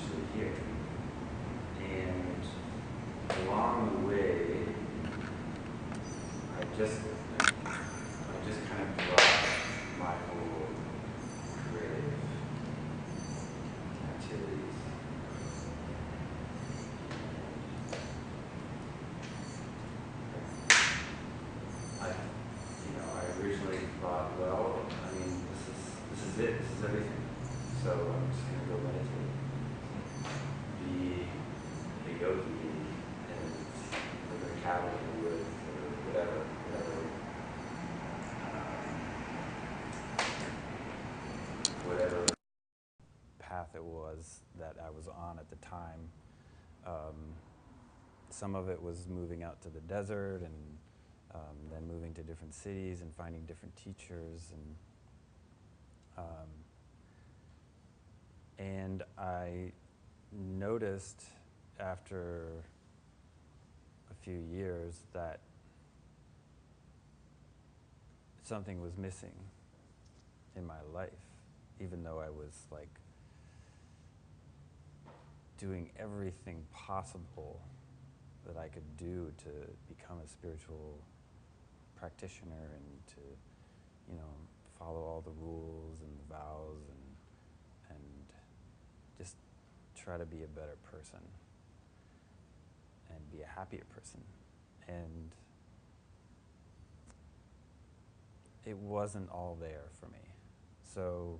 eventually here. And along the way, I just kind of dropped my whole creative activities. I originally thought, well, I mean, this is it, this is everything. So I'm just gonna go meditate, be a yogi, and live in a cabin in the woods, or whatever path it was that I was on at the time. Some of it was moving out to the desert, and then moving to different cities and finding different teachers, and I noticed after a few years that something was missing in my life, even though I was like doing everything possible that I could do to become a spiritual practitioner and to, follow all the rules and the vows and just try to be a better person and be a happier person. And it wasn't all there for me. So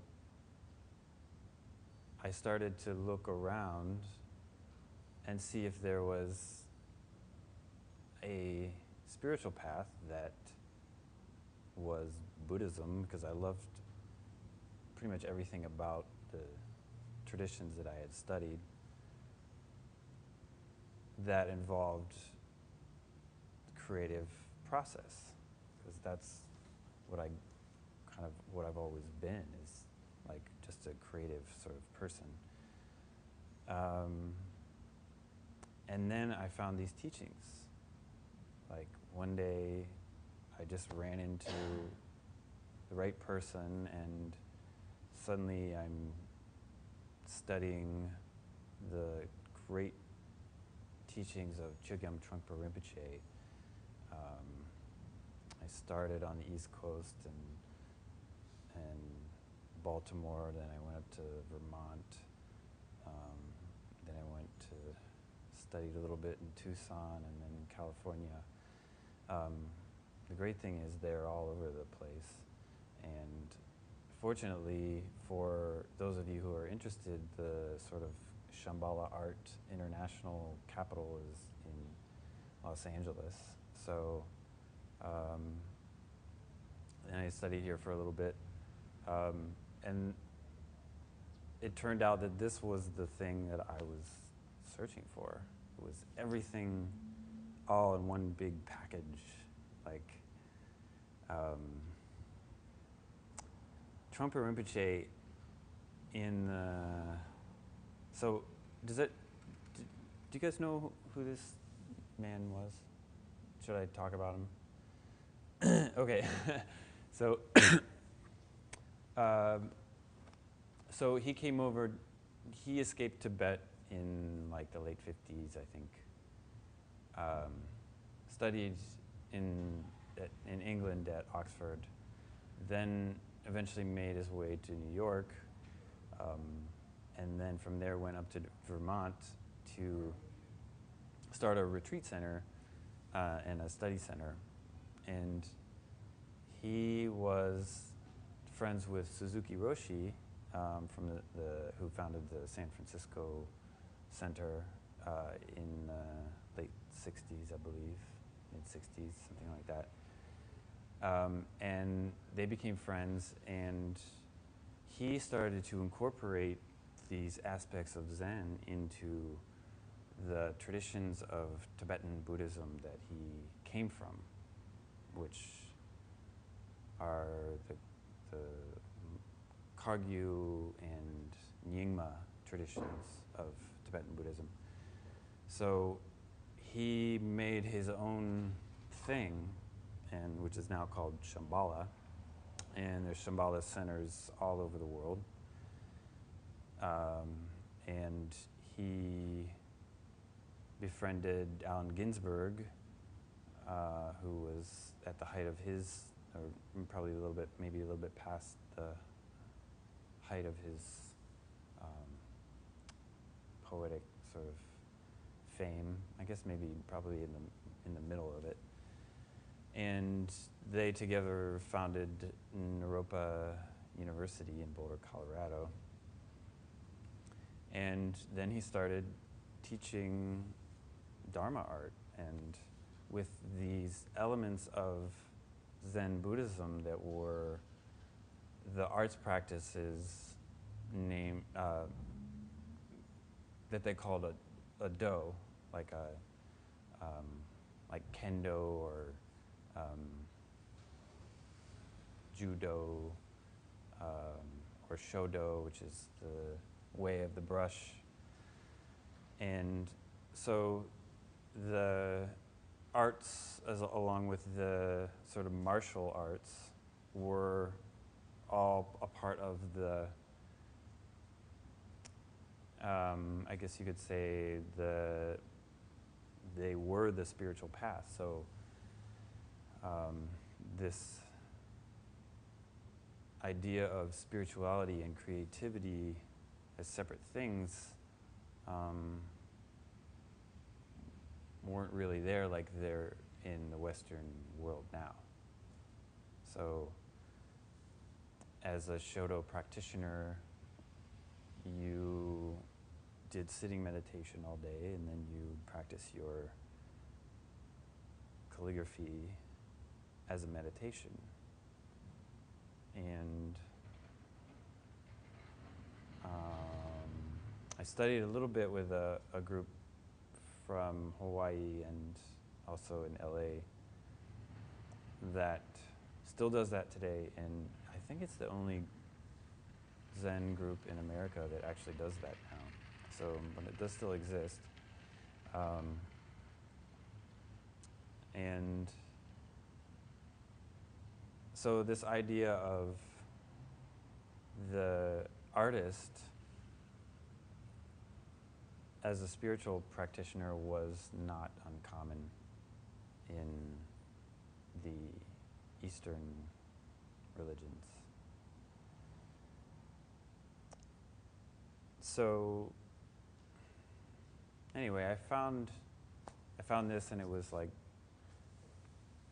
I started to look around and see if there was a spiritual path that was Buddhism, because I loved pretty much everything about the traditions that I had studied that involved the creative process, because that's what I've always been, is like just a creative sort of person. And then I found these teachings. Like one day I just ran into the right person, and suddenly I'm studying the great teachings of Chogyam Trungpa Rinpoche. I started on the East Coast and Baltimore, then I went up to Vermont, then I went to studied a little bit in Tucson and then in California. The great thing is they're all over the place, and fortunately for those of you who are interested, the sort of Shambhala Art International capital is in Los Angeles. So, and I studied here for a little bit, and it turned out that this was the thing that I was searching for. It was everything all in one big package. Like, Trungpa Rinpoche so do you guys know who this man was? Should I talk about him? Okay, so so he came over, he escaped Tibet in like the late 50s, I think. Studied in England at Oxford, then eventually made his way to New York, and then from there went up to Vermont to start a retreat center and a study center. And he was friends with Suzuki Roshi, from who founded the San Francisco Center in the late 60s, I believe, mid-60s, something like that. And they became friends, and he started to incorporate these aspects of Zen into the traditions of Tibetan Buddhism that he came from, which are the Kagyu and Nyingma traditions of Tibetan Buddhism. So he made his own thing, and which is now called Shambhala, and there's Shambhala centers all over the world. And he befriended Allen Ginsberg, who was at the height of his, or probably maybe a little bit past the height of his poetic sort of fame. I guess maybe probably in the middle of it. And they together founded Naropa University in Boulder, Colorado. And then he started teaching Dharma art, and with these elements of Zen Buddhism that were the arts practices that they called a do, like kendo or judo or shodo, which is the way of the brush. And so the arts, along with the sort of martial arts, were all a part of the, I guess you could say, they were the spiritual path. So this idea of spirituality and creativity as separate things weren't really there like they're in the Western world now. So as a Shodo practitioner, you did sitting meditation all day, and then you practice your calligraphy as a meditation. And I studied a little bit with a group from Hawaii and also in LA that still does that today, and I think it's the only Zen group in America that actually does that now. So, but it does still exist. And so this idea of the artist as a spiritual practitioner was not uncommon in the Eastern religions. So anyway, I found this, and it was like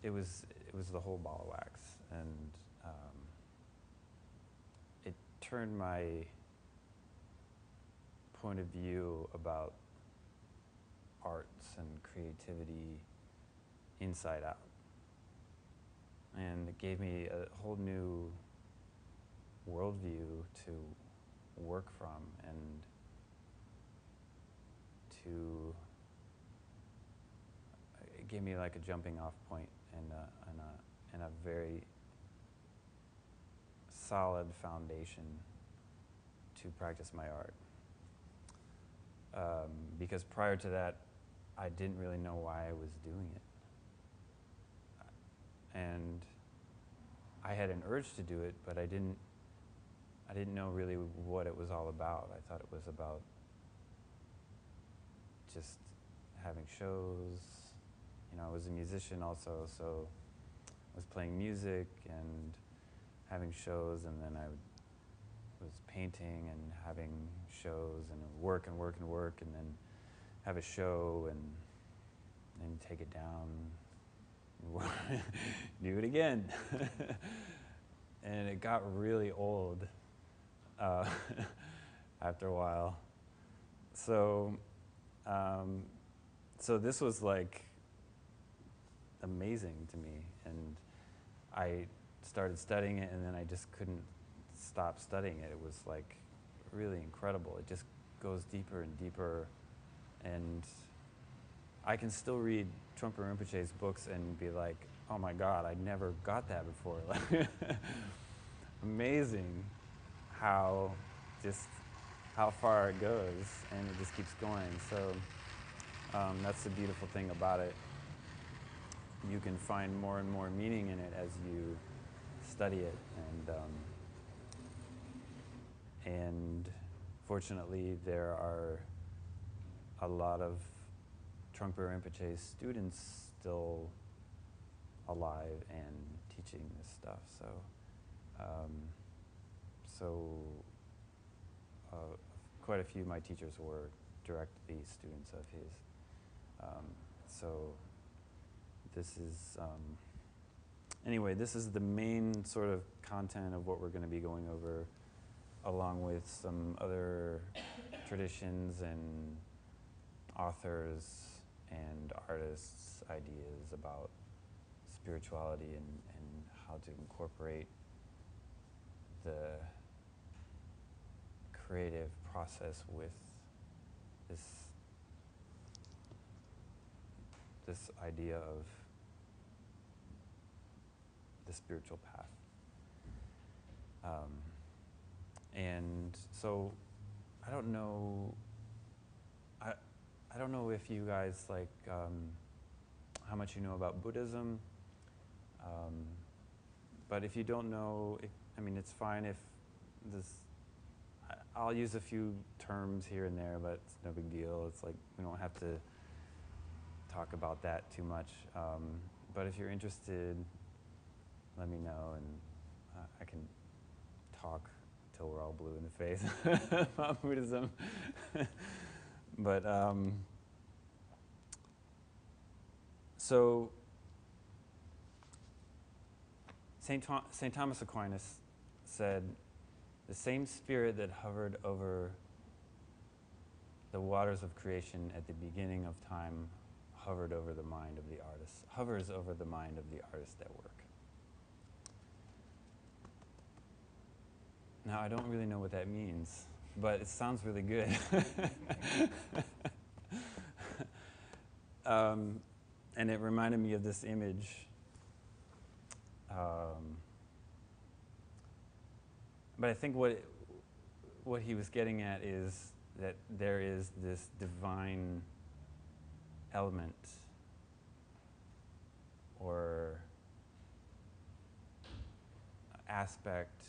it was the whole ball of wax, and it turned my point of view about arts and creativity inside out. And it gave me a whole new worldview to work from, and it gave me like a jumping off point and a very solid foundation to practice my art. Because prior to that, I didn't really know why I was doing it. And I had an urge to do it, but I didn't know really what it was all about. I thought it was about just having shows. You know, I was a musician also, so I was playing music and having shows, and then I was painting and having shows, and work and work and work, and then have a show, and then take it down, do it again. And it got really old after a while. So this was like amazing to me, and I started studying it, and then I just couldn't stop studying it. It was like really incredible. It just goes deeper and deeper, and I can still read Trungpa Rinpoche's books and be like, oh my God, I never got that before. Like, amazing how far it goes, and it just keeps going. So that's the beautiful thing about it. You can find more and more meaning in it as you study it, and fortunately there are a lot of Trungpa Rinpoche's students still alive and teaching this stuff. So, quite a few of my teachers were directly students of his. So this is, anyway, this is the main sort of content of what we're going to be going over, along with some other traditions and authors and artists' ideas about spirituality and how to incorporate the creative process with this idea of the spiritual path. And so I don't know if you guys like how much you know about Buddhism, but if you don't know, I mean, it's fine if I'll use a few terms here and there, but it's no big deal. It's like we don't have to talk about that too much. But if you're interested, let me know, and I can talk till we're all blue in the face about Buddhism. But so St. Thomas Aquinas said, "The same spirit that hovered over the waters of creation at the beginning of time hovers over the mind of the artist at work." Now, I don't really know what that means, but it sounds really good. And it reminded me of this image. But I think what he was getting at is that there is this divine element or aspect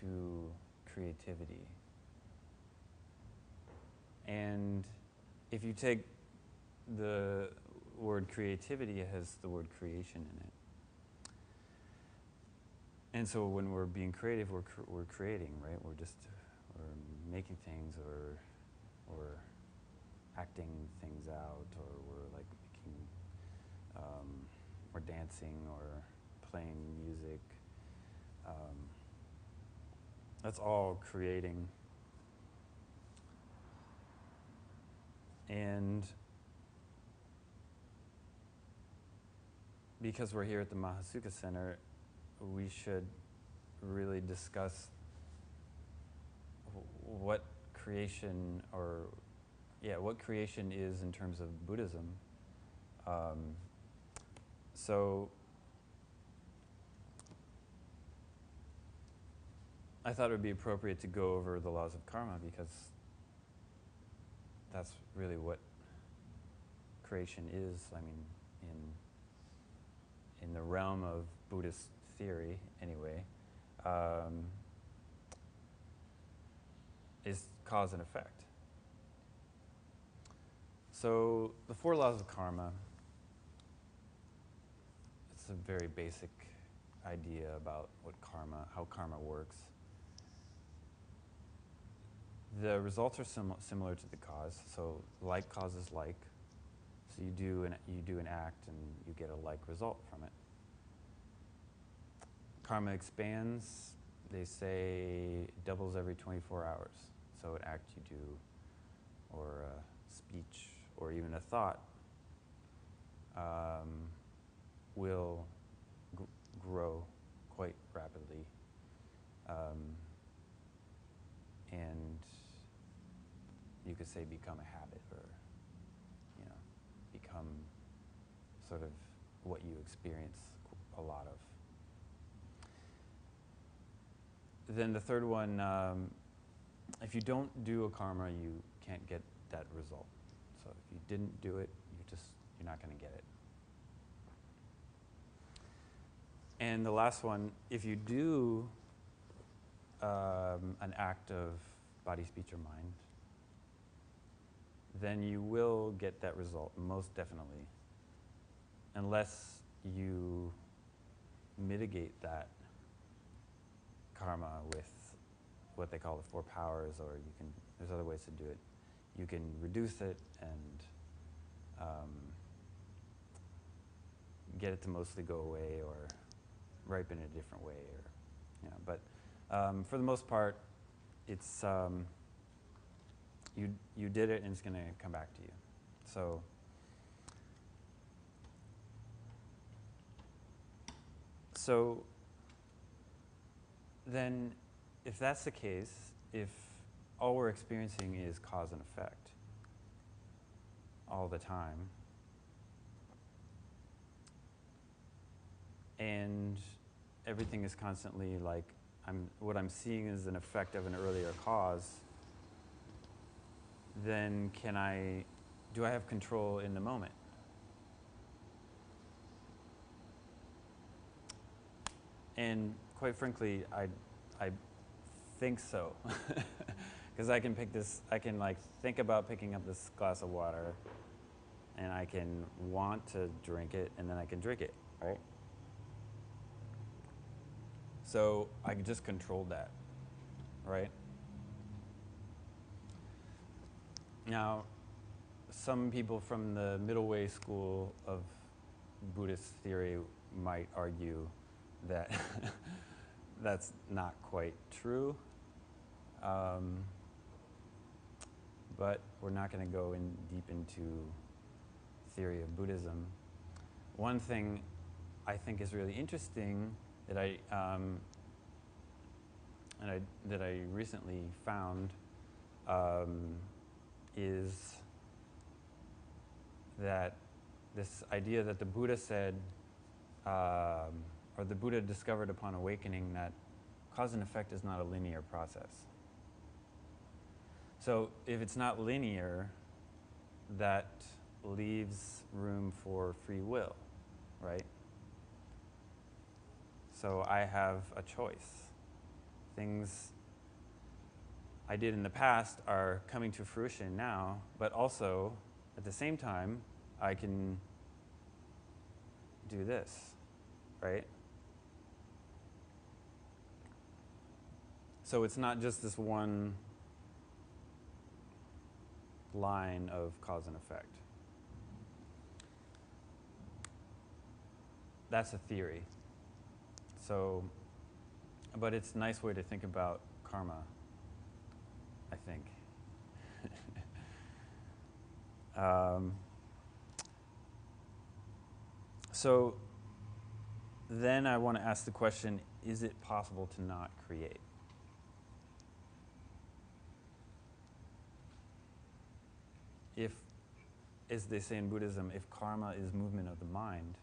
to creativity. And if you take the word creativity, it has the word creation in it. And so when we're being creative, we're creating, right? We're making things or acting things out, or we're like making, or dancing or playing music. That's all creating. And because we're here at the Mahasukha Center, we should really discuss what creation what creation is in terms of Buddhism. So I thought it would be appropriate to go over the laws of karma, because that's really what creation is. I mean, in the realm of Buddhist theory, anyway, is cause and effect. So the 4 laws of karma, it's a very basic idea about how karma works. The results are similar to the cause, so like causes like. So you do an act and you get a like result from it. Karma expands. They say it doubles every 24 hours. So an act you do, or a speech, or even a thought will grow quite rapidly, and you could say become a habit, or become sort of what you experience a lot of. Then the third one, if you don't do a karma, you can't get that result. So if you didn't do it, you're not going to get it. And the last one, if you do an act of body, speech, or mind, then you will get that result, most definitely. Unless you mitigate that karma with what they call the 4 powers, or you can, there's other ways to do it. You can reduce it and get it to mostly go away, or ripen it a different way, or, you know, but for the most part, it's, you did it and it's gonna come back to you. So then, if that's the case, if all we're experiencing is cause and effect all the time, and everything is constantly like, what I'm seeing is an effect of an earlier cause, then do I have control in the moment? And quite frankly, I think so. Because I can like think about picking up this glass of water, and I can want to drink it, and then I can drink it, right? So I just controlled that, right? Now, some people from the Middle Way school of Buddhist theory might argue that that's not quite true. But we're not going to go in deep into theory of Buddhism. One thing I think is really interesting that I recently found is that this idea that the Buddha said, or the Buddha discovered upon awakening, that cause and effect is not a linear process. So if it's not linear, that leaves room for free will, right? So I have a choice. Things I did in the past are coming to fruition now, but also, at the same time, I can do this, right? So it's not just this one line of cause and effect. That's a theory. So, but it's a nice way to think about karma, I think. So then I want to ask the question, is it possible to not create? If, as they say in Buddhism, if karma is movement of the mind,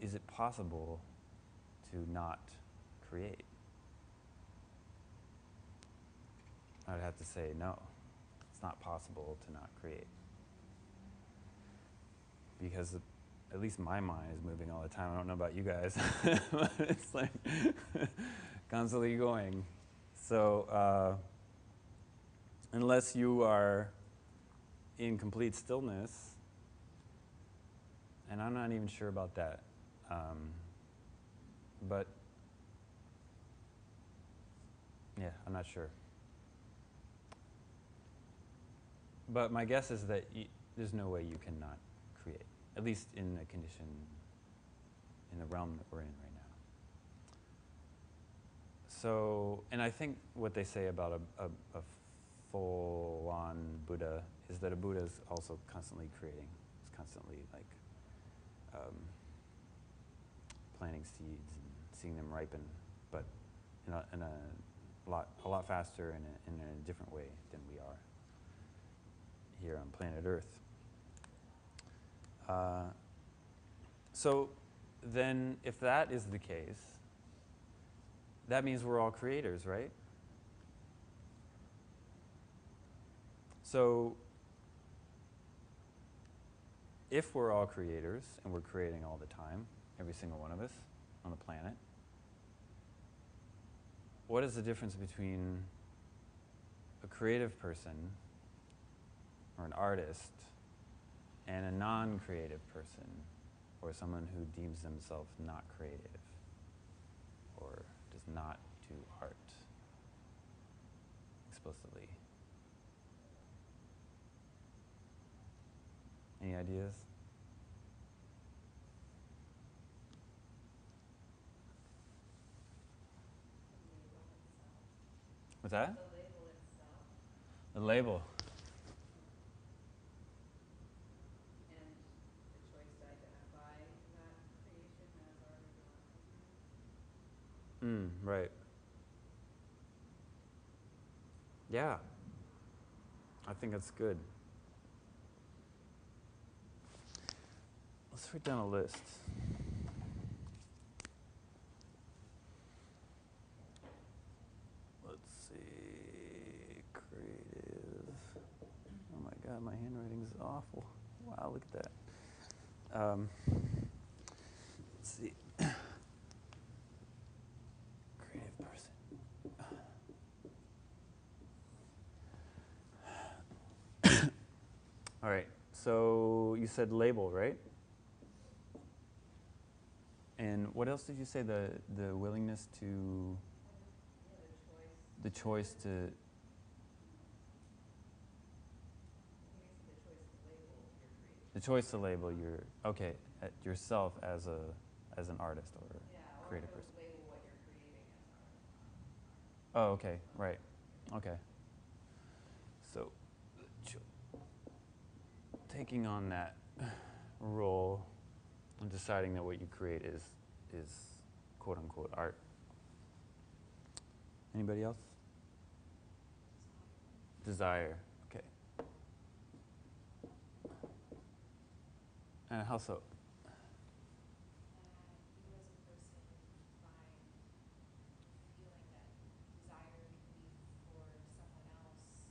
is it possible to not create? I would have to say no. It's not possible to not create. Because at least my mind is moving all the time. I don't know about you guys. But it's like constantly going. So unless you are in complete stillness, and I'm not even sure about that, but yeah, I'm not sure. But my guess is that there's no way you cannot create, at least in the condition, in the realm that we're in right now. So, and I think what they say about a full-on Buddha is that a Buddha is also constantly creating. It's constantly like planting seeds and seeing them ripen, but in a lot faster and in a different way than we are here on planet Earth. So then, if that is the case, that means we're all creators, right? So if we're all creators, and we're creating all the time, every single one of us on the planet, what is the difference between a creative person, or an artist, and a non-creative person, or someone who deems themselves not creative or does not do art explicitly. Any ideas? What's that? The label itself. The label. And the choice to identify that creation as art or not as art. Right. Yeah. I think that's good. Let's write down a list. Let's see. Creative. Oh my God, my handwriting's awful. Wow, look at that. Let's see. Creative person. All right, so you said label, right? And what else did you say? The willingness to, Yeah, the choice to, I think it's the choice to label your creation. the choice to label your, okay, yourself as an artist or Yeah, creative or to person. label what you're creating as art. Oh, okay, right, okay. So, taking on that role and deciding that what you create is quote unquote art. Anybody else? Desire, okay. And how so? You as a person find feeling that desire can be for someone else,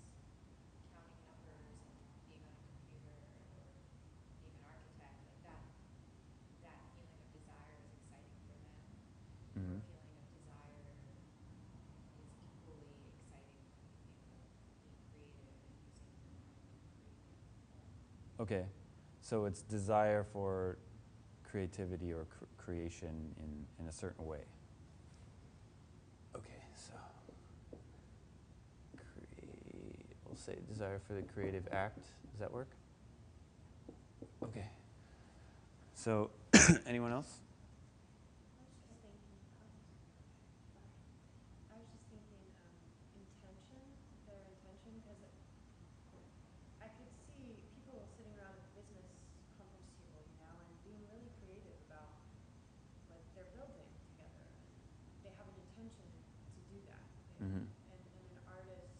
counting numbers and being on a computer or being an architect, like that feeling of desire is exciting for them. Your Mm-hmm. feeling of desire is equally exciting when you think of being creative and using your mind in creative. Okay, so it's desire for creativity or creation in a certain way. Okay, so we'll say desire for the creative act. Does that work? Okay. So, anyone else? I was just thinking intention, their intention, because I could see people sitting around a business conference table, and being really creative about what they're building together, and they have an intention to do that. Mm-hmm. And an artist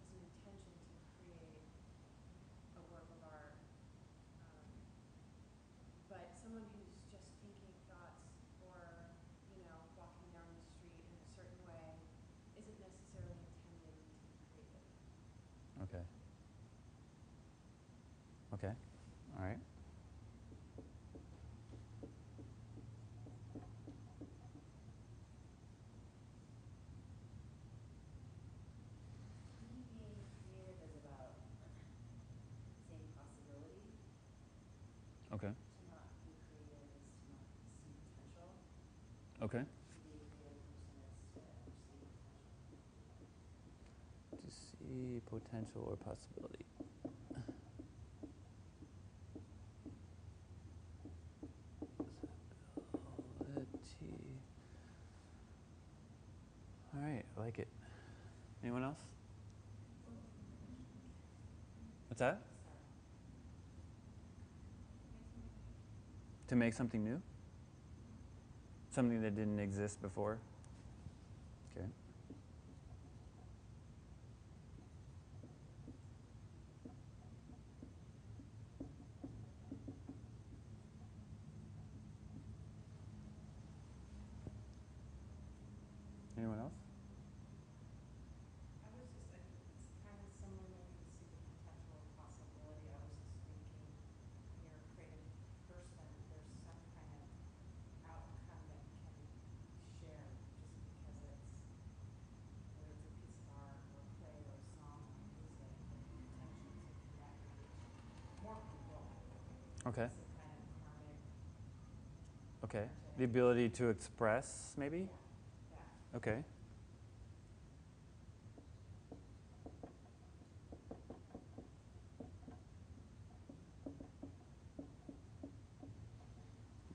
has an intention to create a work of art. But someone who's just thinking thoughts or, walking down the street in a certain way isn't necessarily intending to be creative. Okay. Okay. All right. Being creative is about seeing possibility. Okay. To not be creative is to not see potential. Okay. To be a creative person is to see potential. To see potential or possibility. Possibility. All right, I like it. Anyone else? What's that? To make something new? Something that didn't exist before? Okay. Anyone else? I was just, it's kind of similar when you see the potential of possibility. I was just thinking, when you're a creative person, there's some kind of outcome that can share just because it's Okay. Some kind of karmic. Okay. energetic- The ability to express, maybe? Yeah. Okay.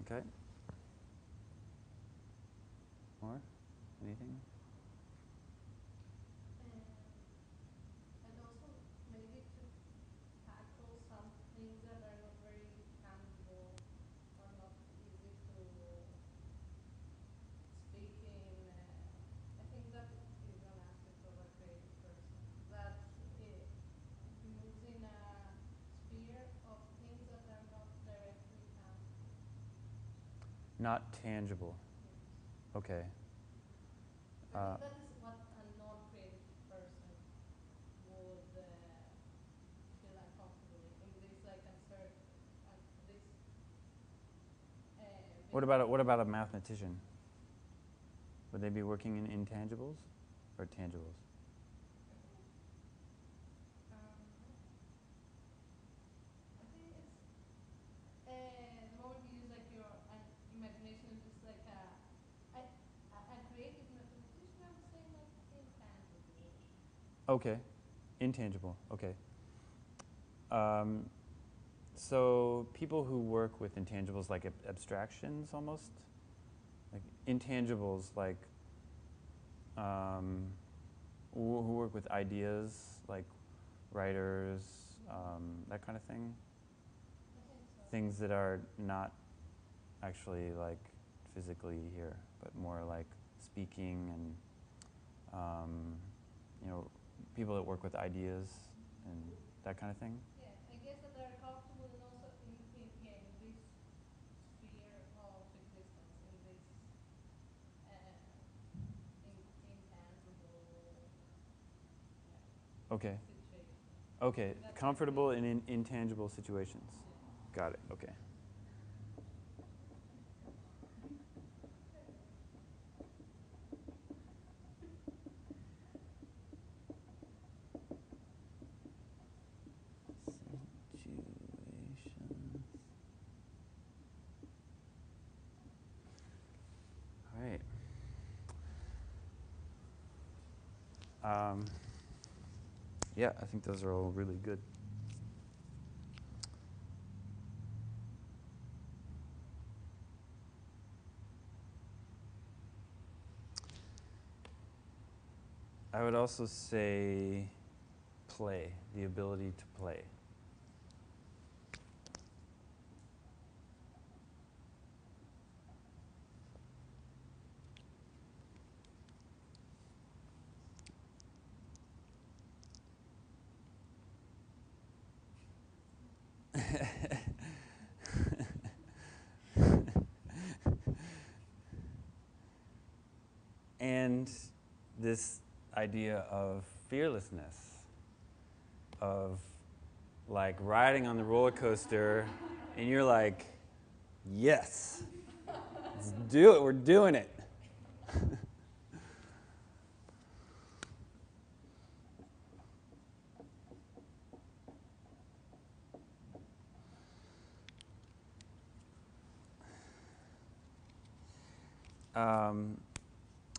Okay. More? Anything? And also maybe to tackle some things that are not very tangible or not easy to speak in. I think that is an aspect of a creative person that it moves in a sphere of things that are not directly tangible. Not tangible. Yes. Okay. I think that is what a non-creative person would feel uncomfortable in this like uncertain, this. What about a mathematician? Would they be working in intangibles or tangibles? I think it's the moment you use like your imagination, just like a creative mathematician, I would say not intangible. Okay. Intangible. Okay. So people who work with intangibles like abstractions almost, like intangibles like who work with ideas like writers, that kind of thing. I think so. Things that are not actually like physically here, but more like speaking and people that work with ideas and that kind of thing. Yeah, I guess that they're comfortable and also in this sphere of existence, in this intangible Okay. situation. Okay. That's Comfortable what in intangible situations. Yeah. Got it. Okay. Situations. All right. Yeah, I think those are all really good. I would also say play, the ability to play. And this idea of fearlessness, of like riding on the roller coaster, and you're like, yes, let's do it, we're doing it.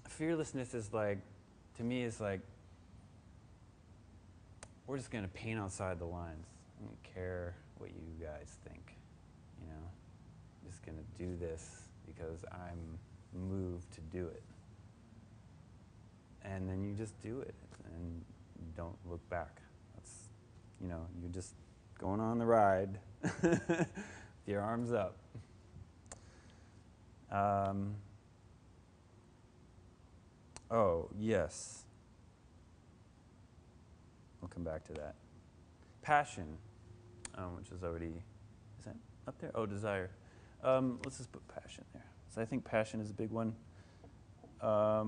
Fearlessness is like, to me, is like, we're just going to paint outside the lines. I don't care what you guys think, you know. I'm just going to do this because I'm moved to do it. And then you just do it and don't look back. That's, you're just going on the ride with your arms up. Oh, yes. We'll come back to that. Passion, which is already, is that up there? Oh, desire. Let's just put passion there. So I think passion is a big one. I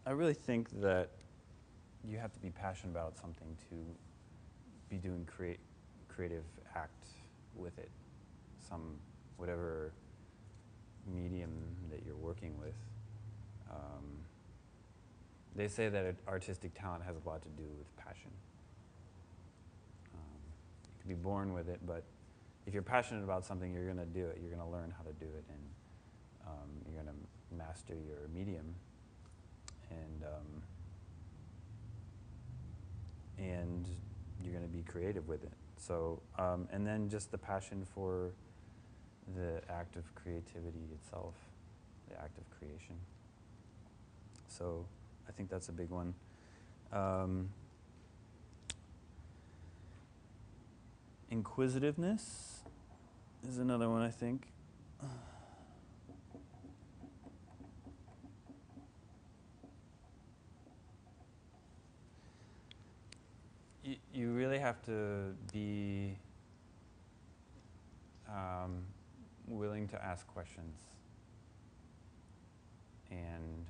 really think that you have to be passionate about something to be doing creative act with it, whatever medium that you're working with. They say that artistic talent has a lot to do with passion. You can be born with it, but if you're passionate about something, you're going to do it. You're going to learn how to do it, and you're going to master your medium, and you're going to be creative with it. So, and then just the passion for the act of creativity itself, the act of creation. So I think that's a big one. Inquisitiveness is another one, I think. You really have to be willing to ask questions and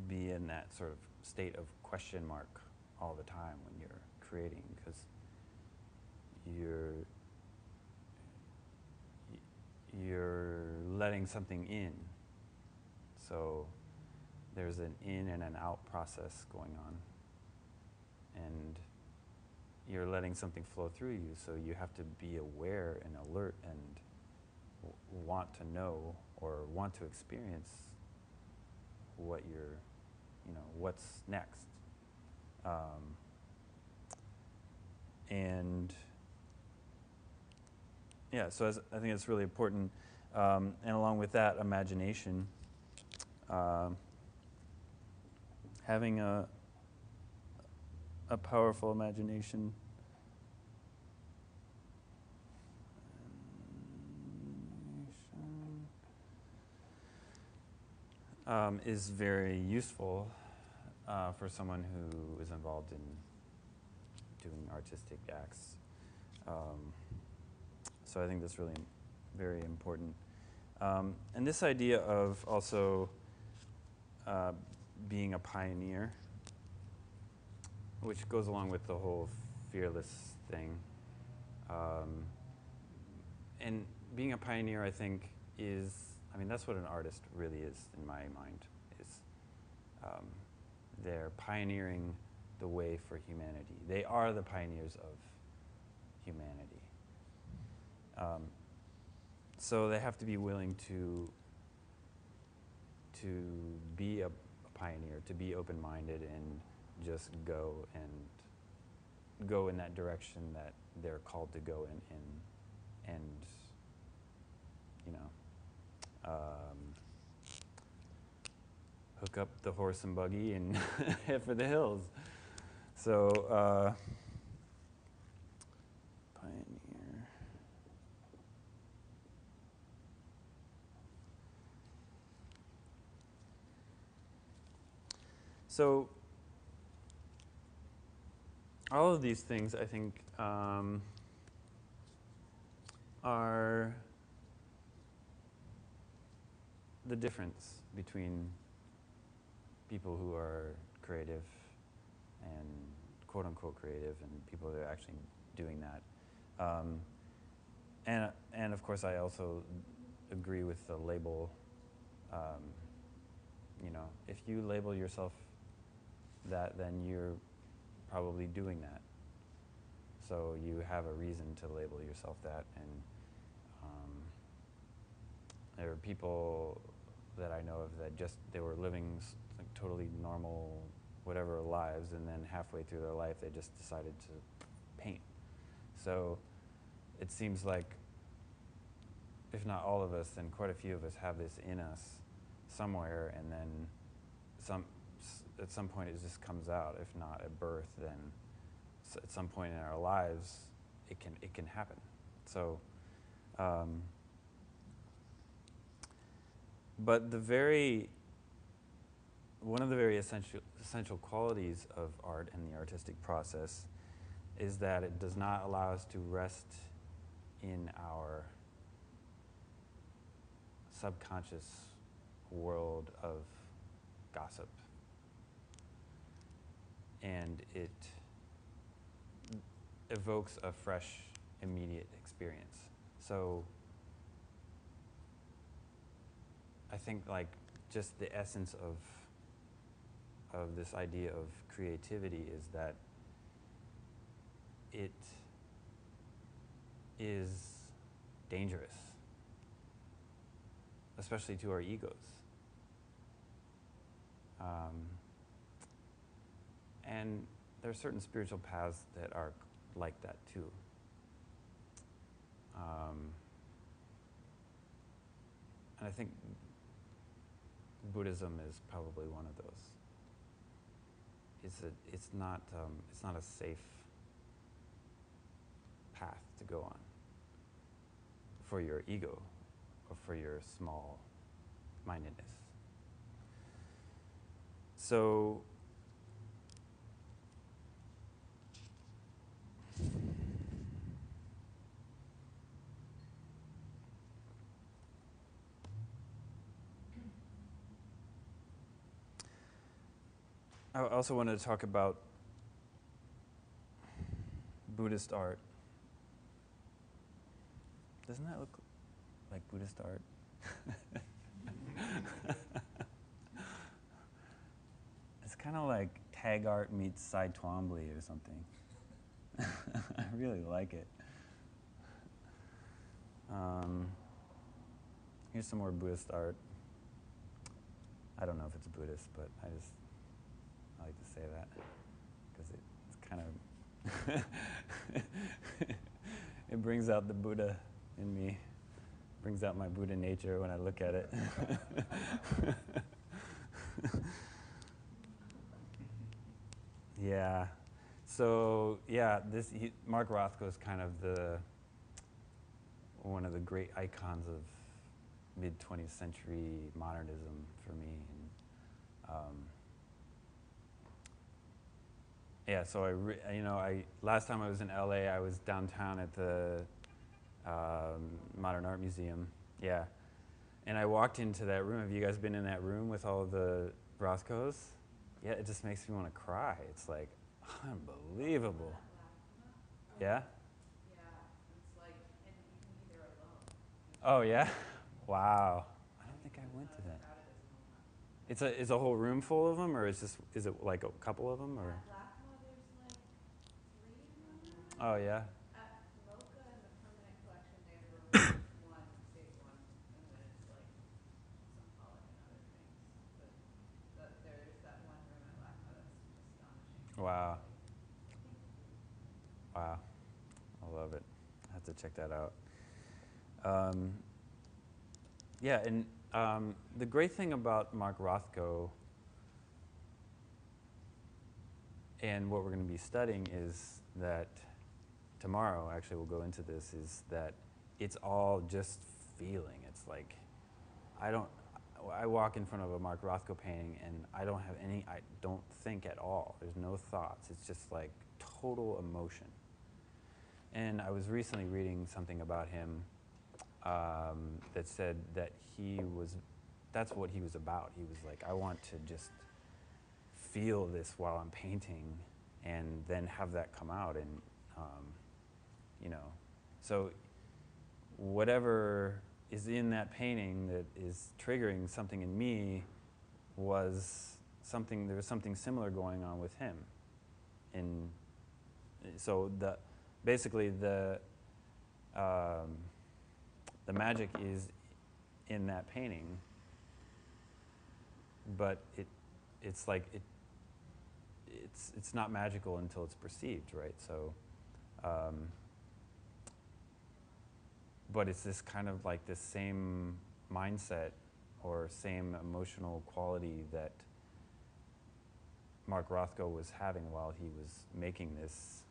be in that sort of state of question mark all the time when you're creating, because you're letting something in. So there's an in and an out process going on, and you're letting something flow through you, so you have to be aware and alert and want to know or want to experience what you're, what's next. And yeah, so I think it's really important. And along with that, imagination. Having a powerful imagination is very useful for someone who is involved in doing artistic acts. So I think that's really very important. And this idea of also being a pioneer, which goes along with the whole fearless thing. And being a pioneer, I think, that's what an artist really is in my mind, is they're pioneering the way for humanity. They are the pioneers of humanity. So they have to be willing to be a pioneer, to be open-minded and just go in that direction that they're called to go in and hook up the horse and buggy and head for the hills. So pioneer. So all of these things, I think, are the difference between people who are creative and quote-unquote creative and people that are actually doing that. And of course, I also agree with the label. If you label yourself that, then you're probably doing that. So you have a reason to label yourself that, and there are people that I know of that they were living like totally normal, whatever lives, and then halfway through their life they just decided to paint. So it seems like, if not all of us, then quite a few of us have this in us somewhere, and then at some point it just comes out. If not at birth, then at some point in our lives it can happen. So but one of the very essential qualities of art and the artistic process is that it does not allow us to rest in our subconscious world of gossip. And it evokes a fresh, immediate experience. So I think like just the essence of this idea of creativity is that is dangerous, especially to our egos. And there are certain spiritual paths that are like that too. And I think Buddhism is probably one of those. It's not a safe path to go on for your ego or for your small mindedness. So I also wanted to talk about Buddhist art. Doesn't that look like Buddhist art? It's kind of like tag art meets Cy Twombly or something. I really like it. Here's some more Buddhist art. I don't know if it's Buddhist, but I like to say that because it's kind of it brings out the Buddha in me, brings out my Buddha nature when I look at it. Yeah. So yeah, Mark Rothko is kind of one of the great icons of mid-20th century modernism for me. And, yeah, so last time I was in LA, I was downtown at the Modern Art Museum. Yeah, and I walked into that room. Have you guys been in that room with all the Rothkos? Yeah, it just makes me want to cry. It's like unbelievable. Yeah? Yeah, it's like, and you can be there alone. Oh yeah? Wow. I don't think I went to that. It's a whole room full of them, or is it like a couple of them, or? At LACMA, there's like 3 rooms. Oh yeah. At Mocha in the permanent collection, they have room one, big one, and then it's like some Pollock and other things. But there's that one room at LACMA that's astonishing. Wow. Wow. I love it. I have to check that out. Yeah, and the great thing about Mark Rothko and what we're going to be studying is that tomorrow, actually we'll go into this, is that it's all just feeling. It's like, I walk in front of a Mark Rothko painting and I don't think at all. There's no thoughts. It's just like total emotion. And I was recently reading something about him that said that that's what he was about. He was like, I want to just feel this while I'm painting and then have that come out. And, so whatever is in that painting that is triggering something in me there was something similar going on with him. And so basically the magic is in that painting, but it's not magical until it's perceived, right? So, but it's this kind of like this same mindset or same emotional quality that Mark Rothko was having while he was making this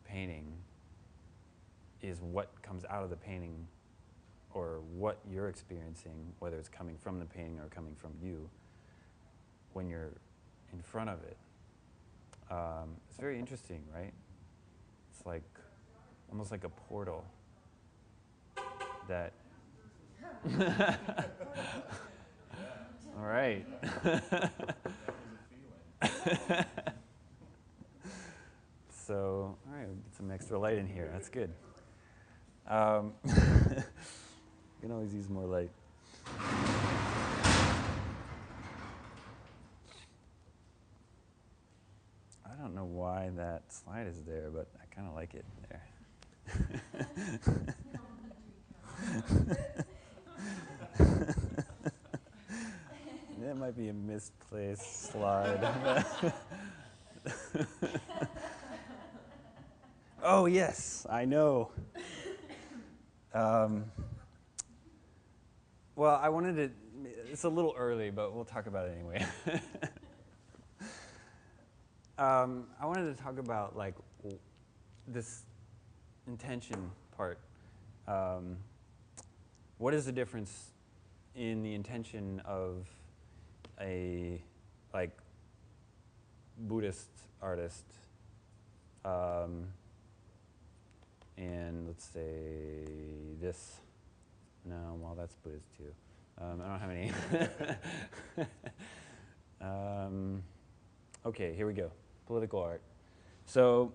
painting is what comes out of the painting, or what you're experiencing, whether it's coming from the painting or coming from you, when you're in front of it. It's very interesting, right? It's like, almost like a portal that... All right. So, all right, get some extra light in here. That's good. You can always use more light. I don't know why that slide is there, but I kind of like it there. That might be a misplaced slide. Oh, yes, I know. Well, I wanted to, it's a little early, but we'll talk about it anyway. I wanted to talk about like this intention part. What is the difference in the intention of a like Buddhist artist and let's say this? No, well that's Buddhist too. I don't have any. Okay, here we go. Political art. So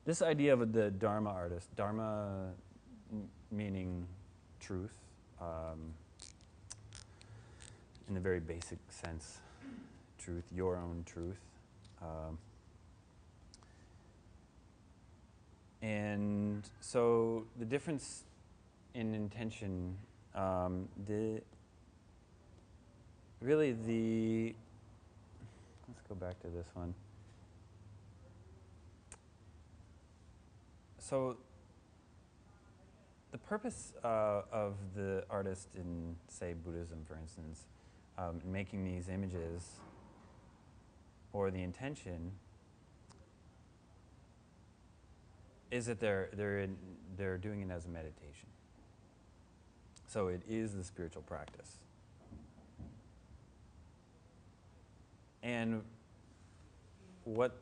this idea of the Dharma artist, Dharma meaning truth, in the very basic sense, truth, your own truth. And so the difference in intention, let's go back to this one. So the purpose of the artist in, say, Buddhism, for instance, making these images, or the intention, is that they're doing it as a meditation. So it is the spiritual practice. And what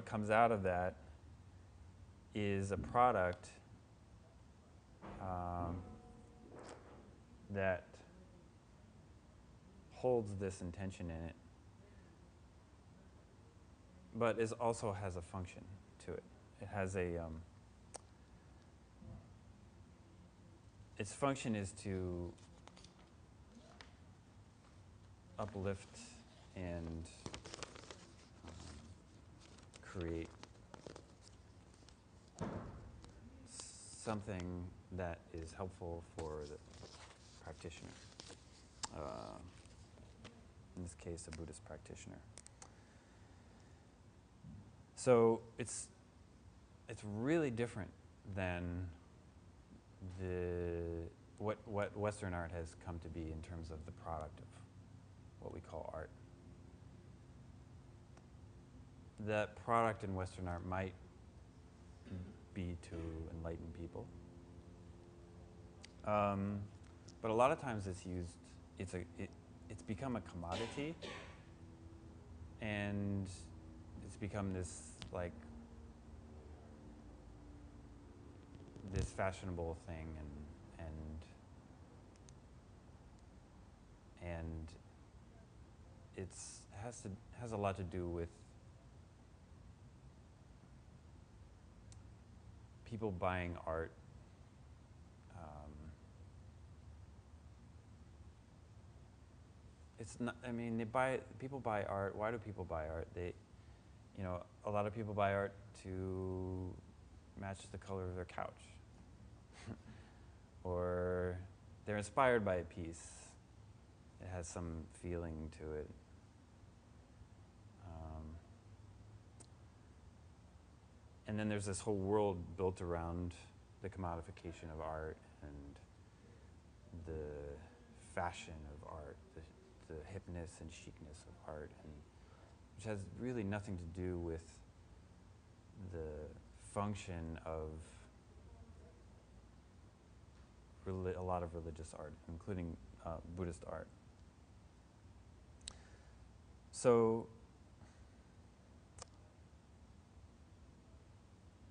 comes out of that is a product that holds this intention in it, but also has a function to it. It has its function is to uplift and create something that is helpful for the practitioner. In this case, a Buddhist practitioner. So it's really different than what Western art has come to be in terms of the product of what we call art. The product in Western art might be to enlighten people, but a lot of times it's used. It's become a commodity, and it's become this like this fashionable thing, and has a lot to do with people buying art. It's not. I mean, people buy art. Why do people buy art? A lot of people buy art to match the color of their couch, or they're inspired by a piece. It has some feeling to it. And then there's this whole world built around the commodification of art and the fashion of art, the hipness and chicness of art, which has really nothing to do with the function of a lot of religious art, including Buddhist art.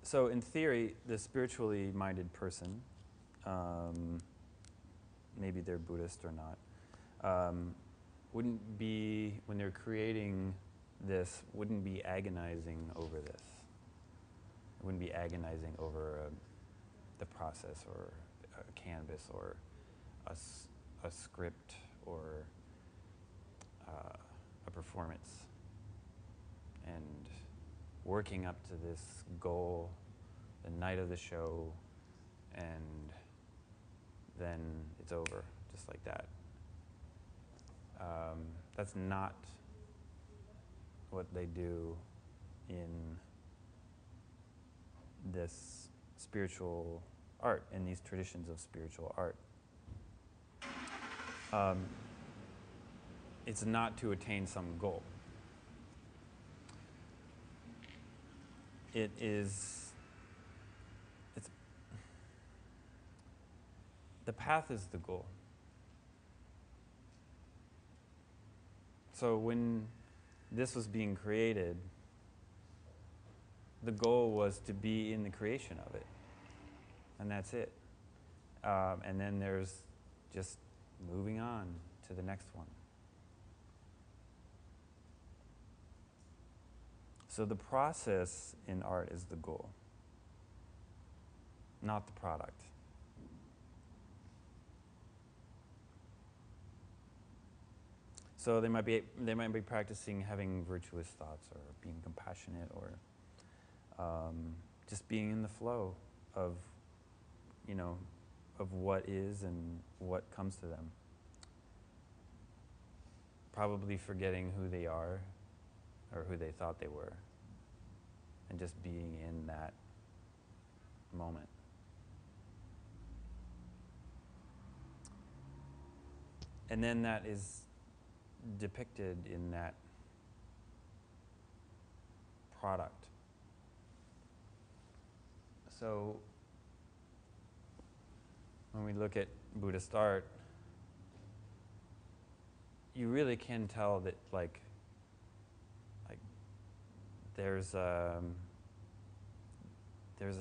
So in theory, the spiritually minded person, maybe they're Buddhist or not, wouldn't be, when they're creating this, wouldn't be agonizing over this. Wouldn't be agonizing over the process or a canvas or a script or a performance. And working up to this goal the night of the show, and then it's over, just like that. That's not what they do in this spiritual art, in these traditions of spiritual art. It's not to attain some goal. It's the path is the goal. So when this was being created, the goal was to be in the creation of it, and that's it. And then there's just moving on to the next one. So the process in art is the goal, not the product. So they might be practicing having virtuous thoughts, or being compassionate, or just being in the flow of, of what is and what comes to them. Probably forgetting who they are, or who they thought they were, and just being in that moment. And then that is depicted in that product. So when we look at Buddhist art, you really can tell that there's a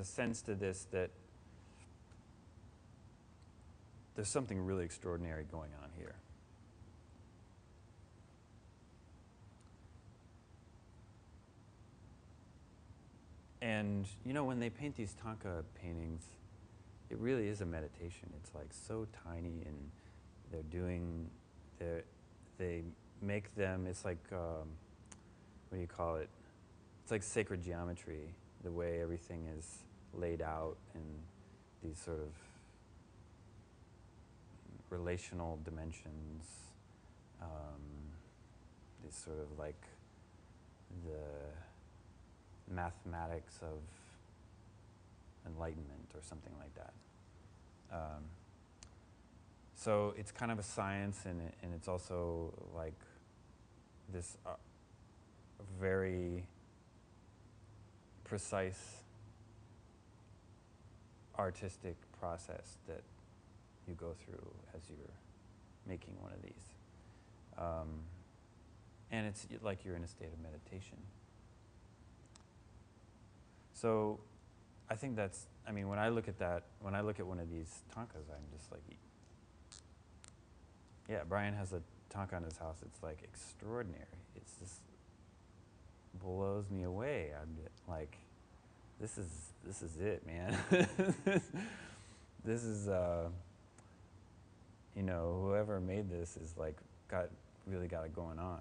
sense to this that there's something really extraordinary going on here. And when they paint these Tanka paintings, it really is a meditation. It's like so tiny, and they make them, it's like, what do you call it? It's like sacred geometry, the way everything is laid out in these sort of relational dimensions, these sort of like the mathematics of enlightenment or something like that. So it's kind of a science, and it's also like this very precise artistic process that you go through as you're making one of these. And it's like you're in a state of meditation. So I think that's, when I look at one of these Tankas, I'm just like, yeah, Brian has a Tanka in his house. It's like extraordinary. It's just blows me away. I'm like, this is it, man. This is, whoever made this is like really got it going on.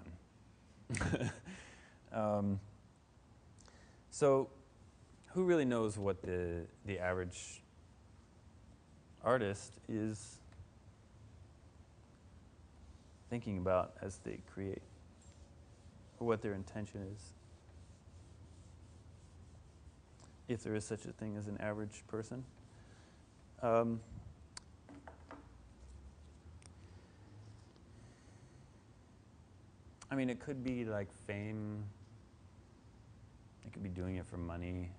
So who really knows what the average artist is thinking about as they create, or what their intention is? If there is such a thing as an average person. It could be like fame. I could be doing it for money.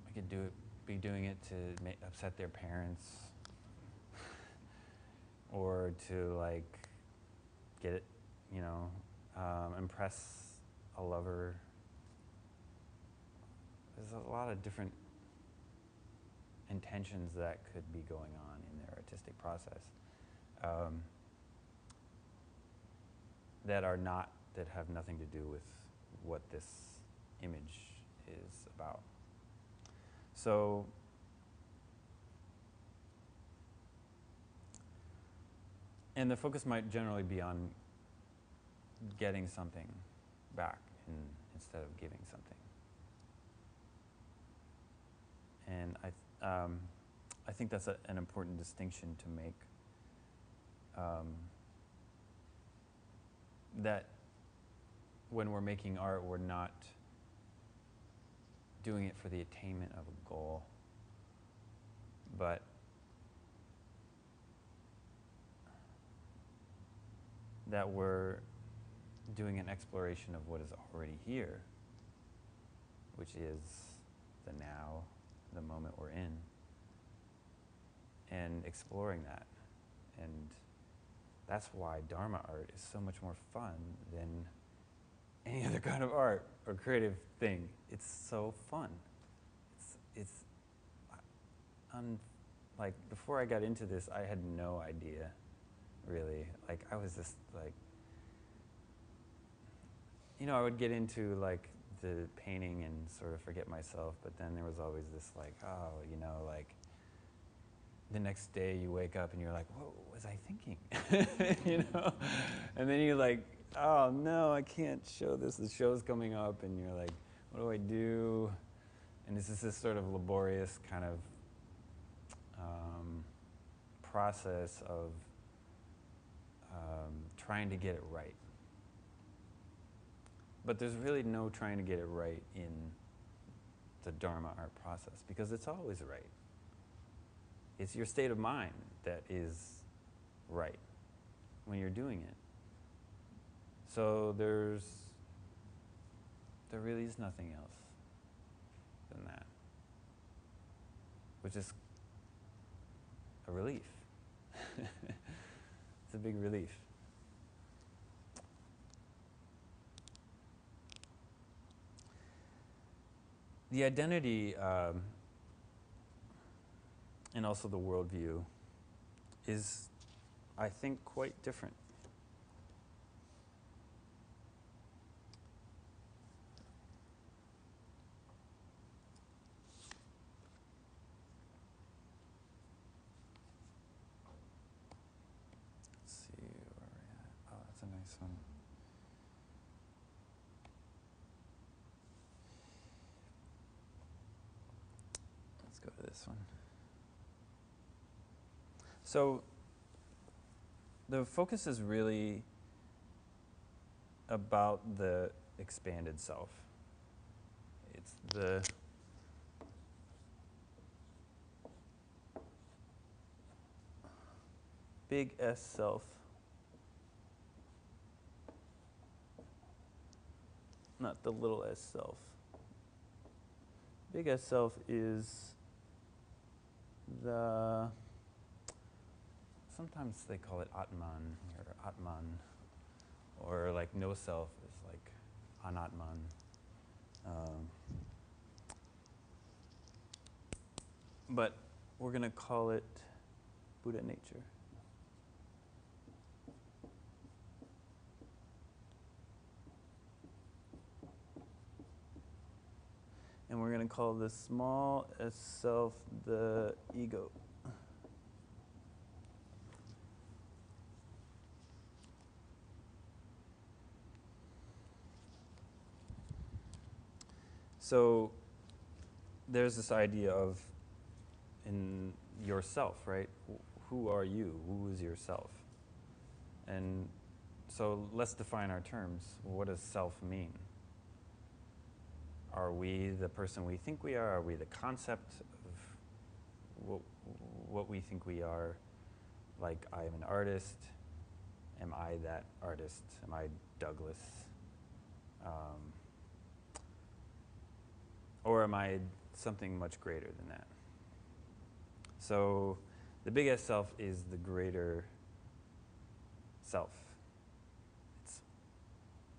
I could be doing it to upset their parents, or to like get it, impress a lover. There's a lot of different intentions that could be going on in their artistic process, that have nothing to do with what this image is about. So and the focus might generally be on getting something back instead of giving something. And I think that's an important distinction to make. That when we're making art, we're not doing it for the attainment of a goal, but that we're doing an exploration of what is already here, which is the now, the moment we're in, and exploring that. And that's why Dharma art is so much more fun than any other kind of art or creative thing. It's so fun. Like, before I got into this, I had no idea, really. Like, I was just like, I would get into like the painting and sort of forget myself, but then there was always this like, like the next day you wake up and you're like, what was I thinking? And then you're like, oh no, I can't show this. The show's coming up, and you're like, what do I do? And this is this sort of laborious kind of process of trying to get it right. But there's really no trying to get it right in the Dharma art process, because it's always right. It's your state of mind that is right when you're doing it. So there really is nothing else than that, which is a relief. It's a big relief. The identity and also the worldview is, I think, quite different. Let's see where we're at. Oh, that's a nice one. Let's go to this one. So the focus is really about the expanded self. It's the big S self, not the little s self. Big S self is sometimes they call it Atman or Atman, or like no self is like Anatman. But we're going to call it Buddha nature. And we're going to call the small s self the ego. So there's this idea of in yourself, right? Who are you? Who is yourself? And so let's define our terms. What does self mean? Are we the person we think we are? Are we the concept of what we think we are? Like, I am an artist. Am I that artist? Am I Douglas? Or am I something much greater than that? So the big S self is the greater self. It's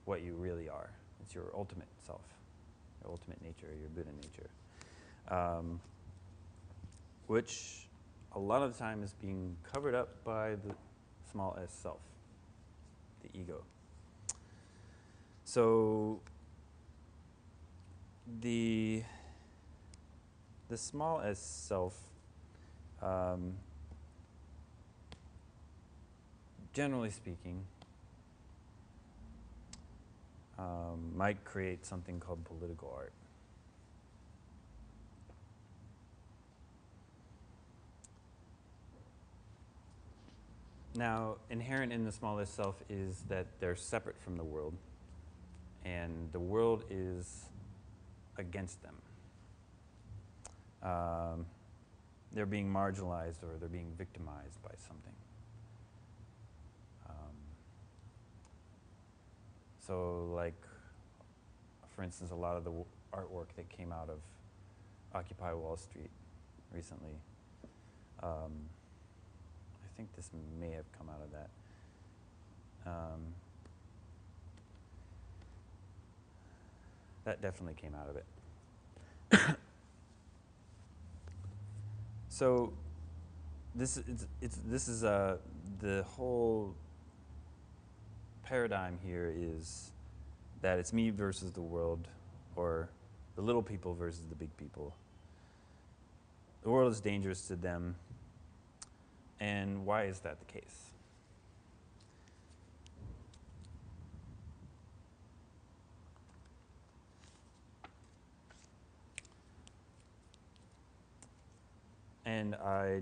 what you really are. It's your ultimate self, your ultimate nature, your Buddha nature, which a lot of the time is being covered up by the small s self, the ego. So the small s self, generally speaking, might create something called political art. Now, inherent in the smallest self is that they're separate from the world, and the world is against them. They're being marginalized or they're being victimized by something. So, like, for instance, a lot of the artwork that came out of Occupy Wall Street recently, I think this may have come out of that. That definitely came out of it. So this is the whole paradigm here is that it's me versus the world, or the little people versus the big people. The world is dangerous to them, and why is that the case? And I,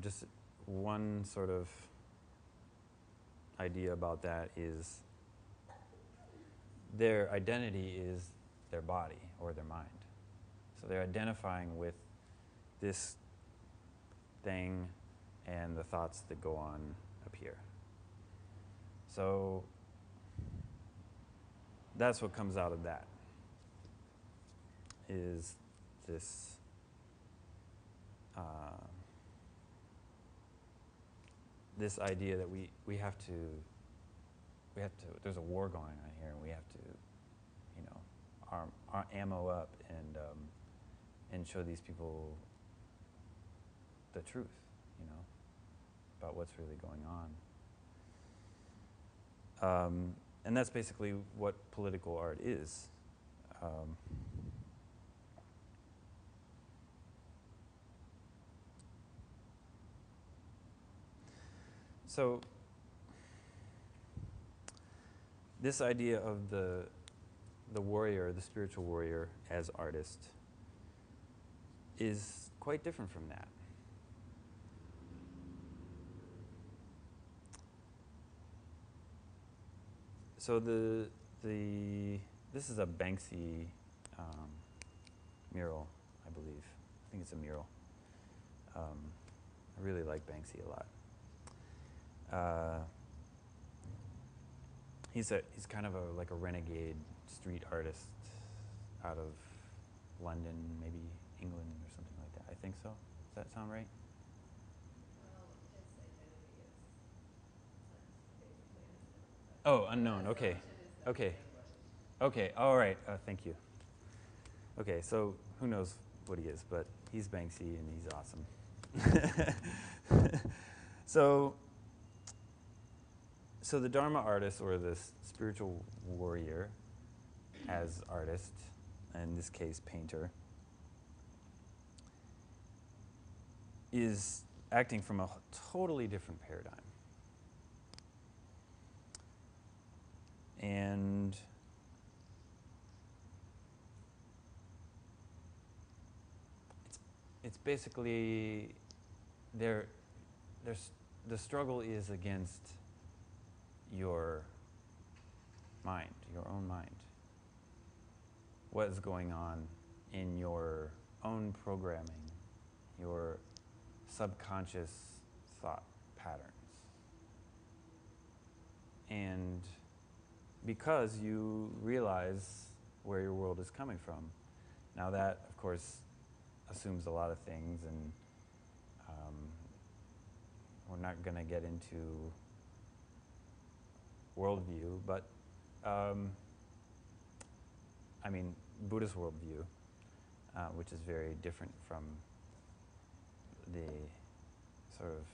just one sort of idea about that is their identity is their body or their mind. So they're identifying with this thing and the thoughts that go on up here. So that's what comes out of that, is this this idea that we have to, there's a war going on here, and we have to, ammo up and show these people the truth, about what's really going on. And that's basically what political art is. So this idea of the warrior, the spiritual warrior as artist, is quite different from that. So this is a Banksy mural, I believe. I think it's a mural. I really like Banksy a lot. He's kind of like a renegade street artist out of London, maybe England or something like that. I think so. Does that sound right? Well, his identity is Oh, unknown. Okay. assumption is that Okay. he's Okay. All right. Thank you. Okay. So who knows what he is, but he's Banksy and he's awesome. So the Dharma artist, or the spiritual warrior as artist, in this case painter, is acting from a totally different paradigm. And it's basically the struggle is against your mind, your own mind. What is going on in your own programming, your subconscious thought patterns. And because you realize where your world is coming from. Now that, of course, assumes a lot of things, and we're not going to get into worldview, but Buddhist worldview, which is very different from the sort of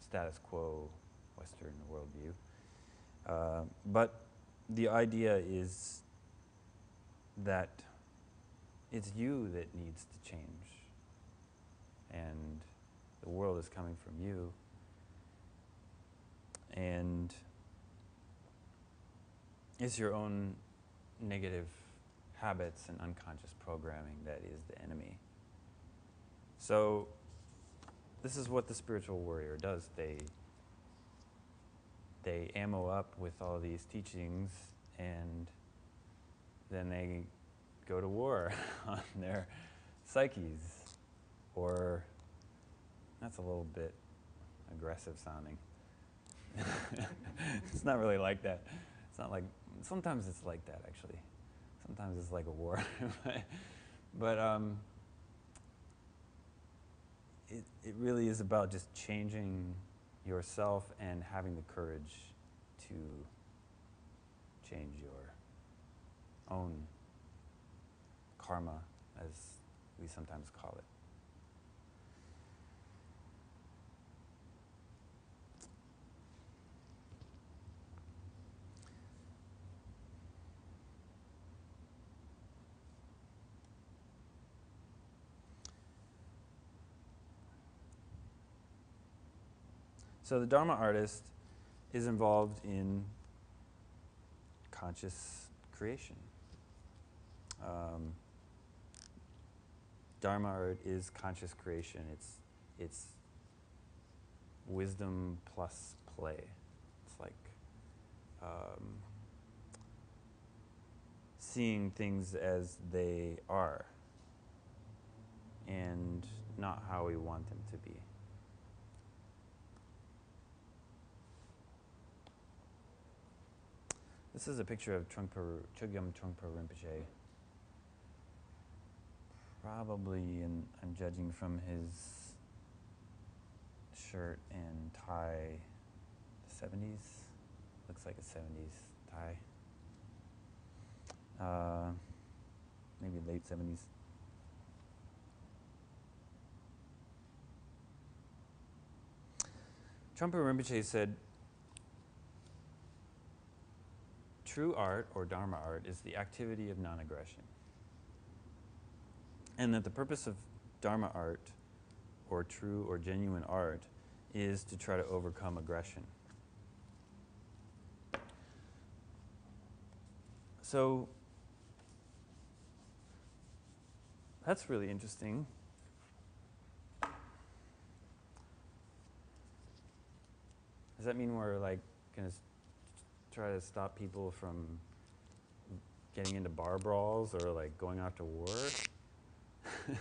status quo Western worldview. But the idea is that it's you that needs to change, and the world is coming from you. And it's your own negative habits and unconscious programming that is the enemy. So this is what the spiritual warrior does. They ammo up with all these teachings, and then they go to war on their psyches. Or, that's a little bit aggressive sounding. It's not really like that. It's not like, sometimes it's like that actually. Sometimes it's like a war. but it really is about just changing yourself and having the courage to change your own karma, as we sometimes call it. So the Dharma artist is involved in conscious creation. Dharma art is conscious creation. It's wisdom plus play. It's like seeing things as they are and not how we want them to be. This is a picture of Chogyam Trungpa Rinpoche. Probably, I'm judging from his shirt and tie, the 70s. Looks like a 70s tie. Maybe late 70s. Trungpa Rinpoche said, true art, or Dharma art, is the activity of non-aggression. And that the purpose of Dharma art, or true or genuine art, is to try to overcome aggression. So, that's really interesting. Does that mean we're like going to try to stop people from getting into bar brawls or like going off to war? I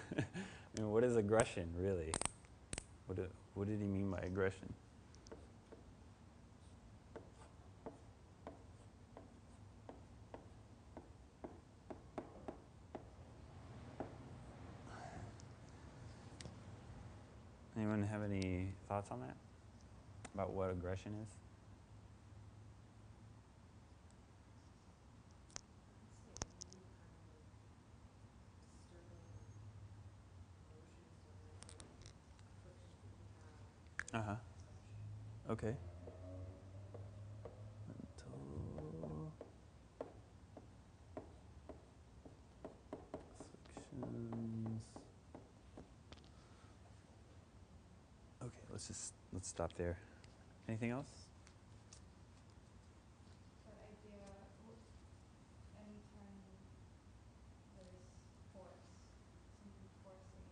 mean, what is aggression, really? What did he mean by aggression? Anyone have any thoughts on that? About what aggression is? Uh-huh. Okay. Mental afflictions. Okay, let's stop there. Anything else? That idea, anytime there's force, something forcing,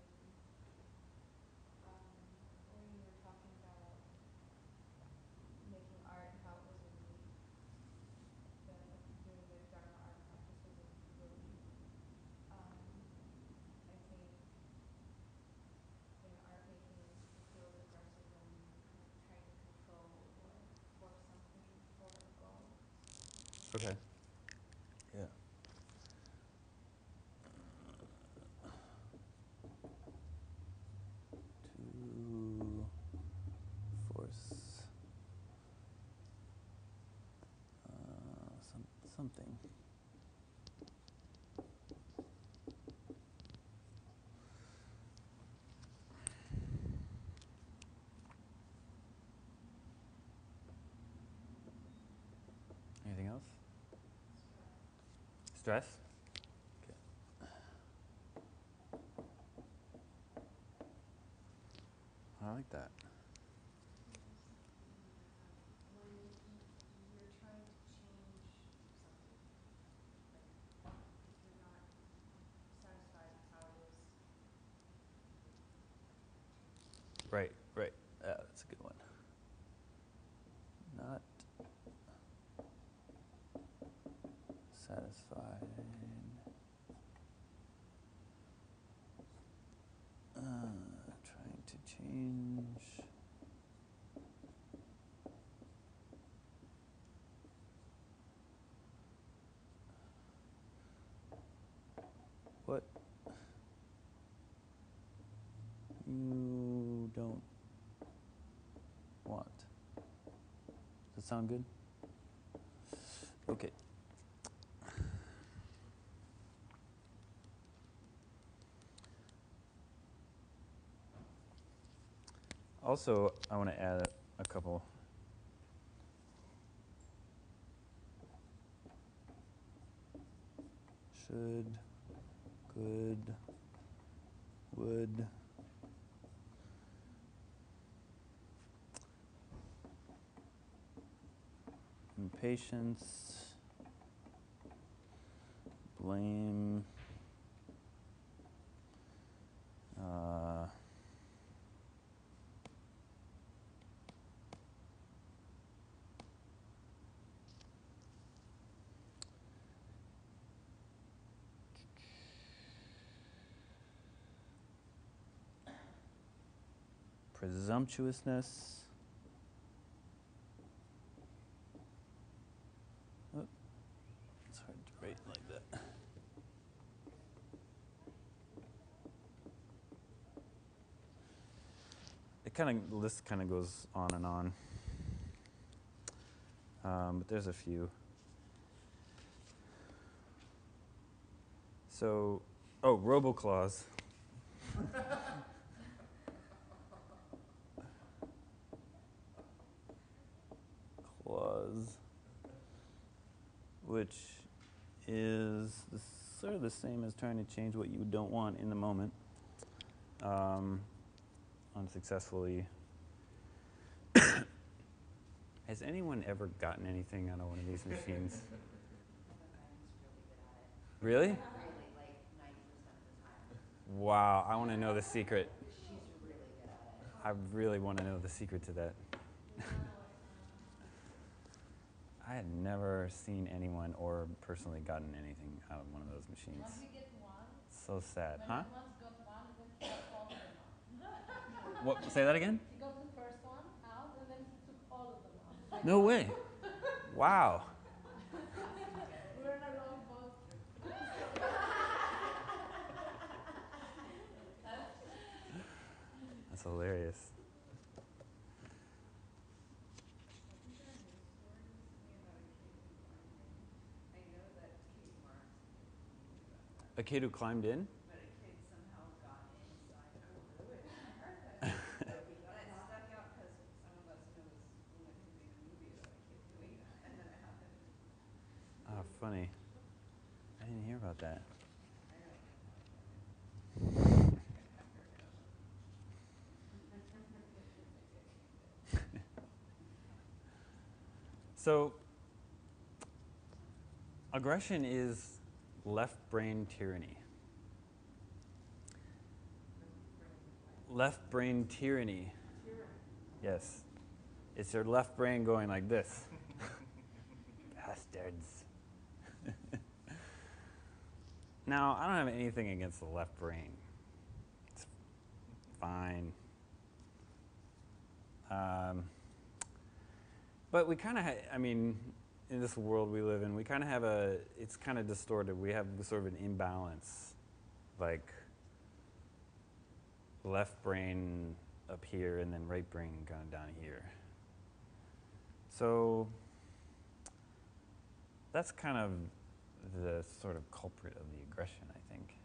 when you were talking about making art, how it was a relief, doing the Dharma art practice was a relief. I think in art making it feels aggressive when you're trying to control or force something for a goal. Okay. Yeah. To force something. Anything else? Stress? Okay. I like that. When you're trying to change Right, right. That's a good one. Not satisfied. Trying to change. What you don't want. Does that sound good? Okay. Also, I want to add a couple. Should, could, would. Impatience, blame, presumptuousness. Oh, it's hard to write like that. The list kind of goes on and on. But there's a few. So, roboclaws. Clause, which is sort of the same as trying to change what you don't want in the moment, unsuccessfally. Has anyone ever gotten anything out of one of these machines? Really? Really, like 90% of the time. Wow, I want to know the secret. She's really good at it. I really want to know the secret to that. I had never seen anyone or personally gotten anything out of one of those machines. Once we get one, So sad, when huh? he once got one, and then he got all of them out. What? Say that again? He got the first one out, and then he took all of them out. Like, No way. Wow. we're in a wrong boat. That's hilarious. A kid who climbed in? But a kid somehow got inside. Oh, really? I heard that. But it stuck out because some of us know this woman who made a movie about a kid doing that, and then it happened. Oh, funny. I didn't hear about that. I know. So, aggression is left brain tyranny. Left brain tyranny. Yes. It's your left brain going like this. Bastards. Now, I don't have anything against the left brain. It's fine. But we kind of, in this world we live in, we kind of have it's kind of distorted. We have sort of an imbalance, like left brain up here and then right brain kind of down here. So that's kind of the sort of culprit of the aggression, I think,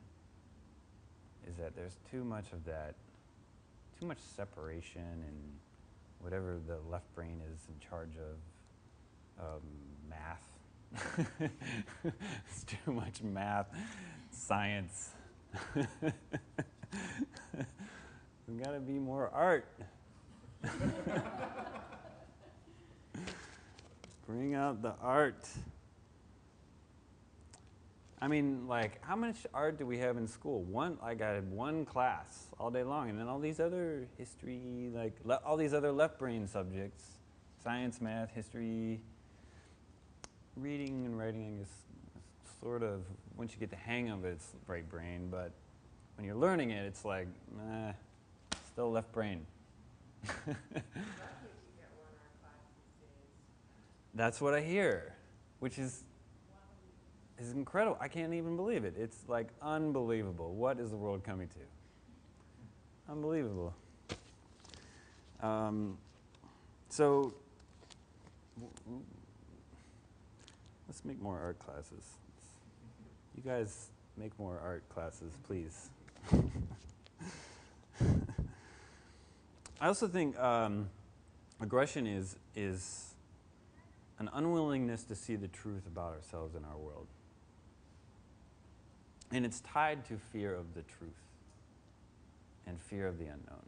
is that there's too much of that, too much separation and whatever the left brain is in charge of, math. It's too much math, science. We've got to be more art. Bring out the art. I mean, like, how much art do we have in school? Like, I had one class all day long, and then all these other history, like, all these other left brain subjects, science, math, history, reading and writing, I guess, sort of, once you get the hang of it, it's right brain, but when you're learning it, it's like, still left brain. That's what I hear, which is incredible. I can't even believe it. It's like unbelievable. What is the world coming to? Unbelievable. So let's make more art classes. You guys make more art classes, please. I also think aggression is an unwillingness to see the truth about ourselves and our world. And it's tied to fear of the truth and fear of the unknown.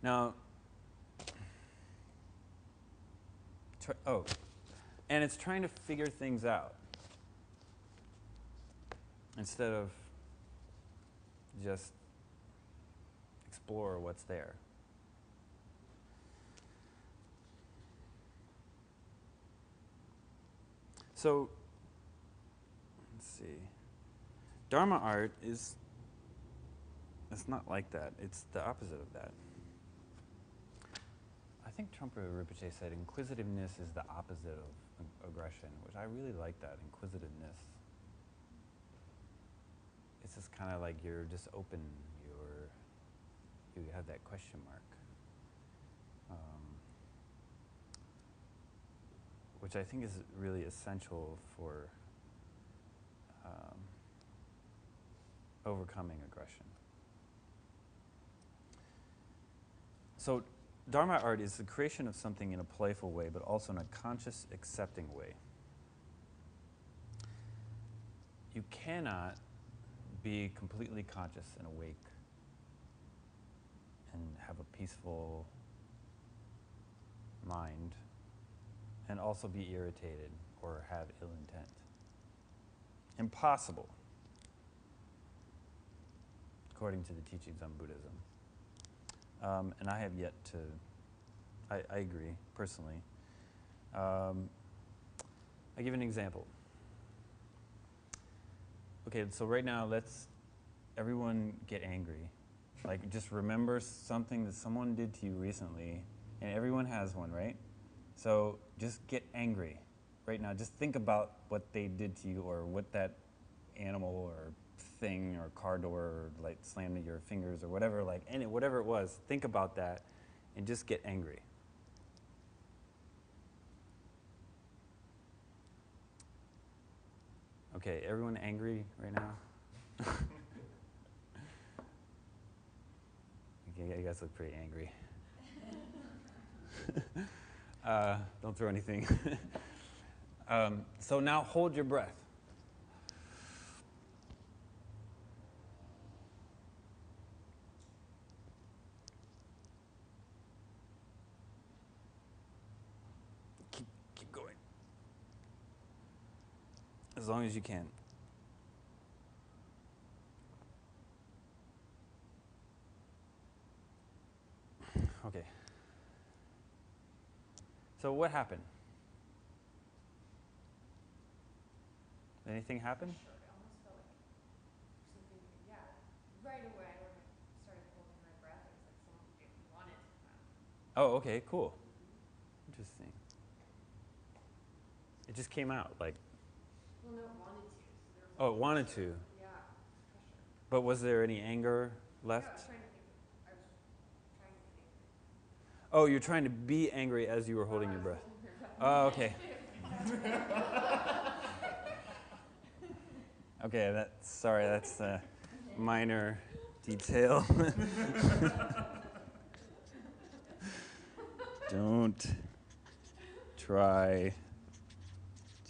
Now, and it's trying to figure things out instead of just explore what's there. So, let's see. Dharma art it's not like that. It's the opposite of that. I think Trungpa Rinpoche said inquisitiveness is the opposite of aggression, which I really like that, inquisitiveness. It's just kind of like you're just open, you have that question mark. Which I think is really essential for overcoming aggression. So Dharma art is the creation of something in a playful way, but also in a conscious, accepting way. You cannot be completely conscious and awake and have a peaceful mind and also be irritated or have ill intent. Impossible, according to the teachings on Buddhism. And I have yet to, I agree, personally. I'll give an example. Okay, so right now, let's everyone get angry. Like, just remember something that someone did to you recently, and everyone has one, right? So just get angry right now. Just think about what they did to you, or what that animal or thing or car door or like slammed at your fingers or whatever, like whatever it was. Think about that and just get angry. Okay, everyone angry right now? Okay, you guys look pretty angry. Don't throw anything. So now hold your breath. Keep going. As long as you can. Okay. So what happened? Anything happen? Sure, it almost felt like something, right away when I started holding my breath, it was like something wanted to come out. Oh, okay, cool. Interesting. It just came out, like. Well, no, it wanted to. So there was Oh, it wanted to. Yeah, pressure. But was there any anger left? Yeah, I was trying to be angry. Oh, you're trying to be angry as you were holding your breath. Oh, okay. Okay, that's a minor detail. Don't try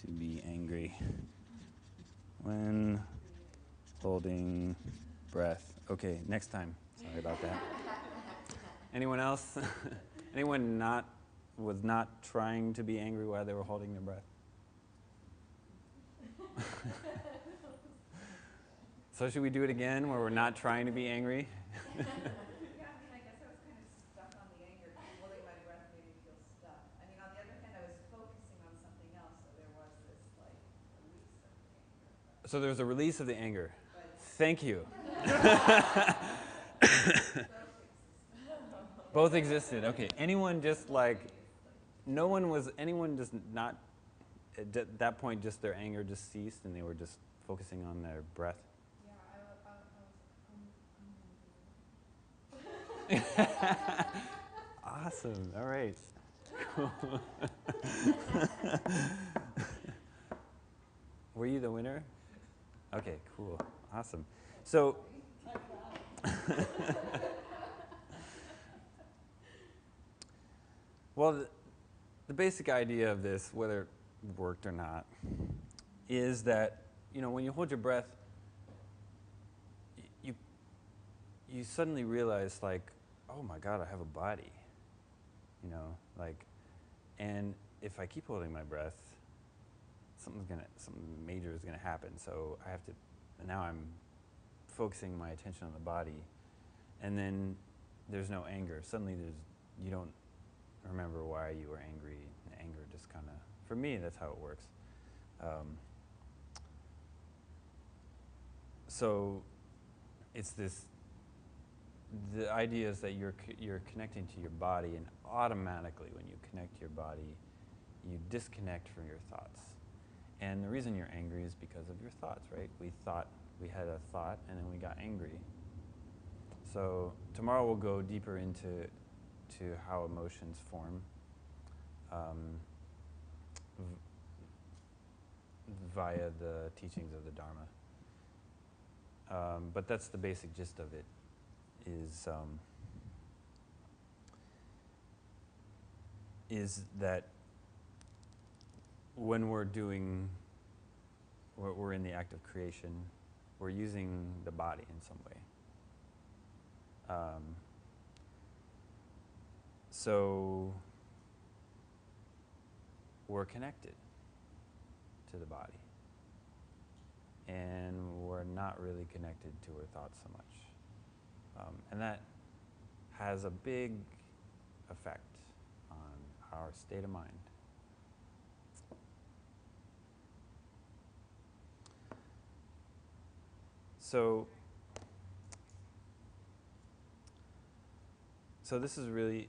to be angry when holding breath. Okay, next time. Sorry about that. Anyone else? Anyone was not trying to be angry while they were holding their breath? So should we do it again where we're not trying to be angry? Yeah, I mean, I guess I was kind of stuck on the anger. Holding my breath made me feel stuck. I mean, on the other hand, I was focusing on something else, so there was this, like, release of the anger. So there's a release of the anger. But Thank you. both existed. Both existed. Okay. Anyone just like, anyone just not, at that point, just their anger just ceased and they were just focusing on their breath? Yeah, Awesome. All right. Cool. Were you the winner? Okay, cool. Awesome. So, well, the basic idea of this, whether it worked or not, is that, when you hold your breath, you suddenly realize, like, oh my God, I have a body, and if I keep holding my breath, something major is gonna happen. So I have to. Now I'm focusing my attention on the body, and then there's no anger. Suddenly, you don't remember why you were angry. Anger just kind of, for me, that's how it works. So it's this. The idea is that you're connecting to your body, and automatically, when you connect to your body, you disconnect from your thoughts. And the reason you're angry is because of your thoughts, right? We had a thought, and then we got angry. So tomorrow we'll go deeper into how emotions form via the teachings of the Dharma. But that's the basic gist of it. Is that when we're in the act of creation, we're using the body in some way. So we're connected to the body, and we're not really connected to our thoughts so much. And that has a big effect on our state of mind. So this is really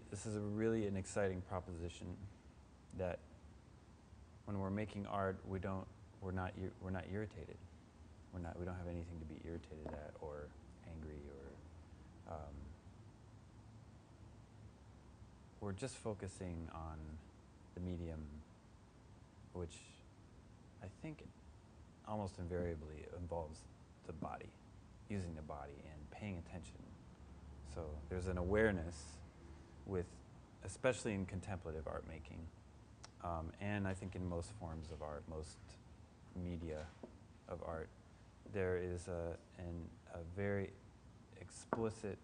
an exciting proposition, that when we're making art, we're not irritated. We don't have anything to be irritated at or angry or. We're just focusing on the medium, which I think almost invariably involves the body, using the body and paying attention. So there's an awareness especially in contemplative art making, and I think in most forms of art, most media of art, there is a very explicit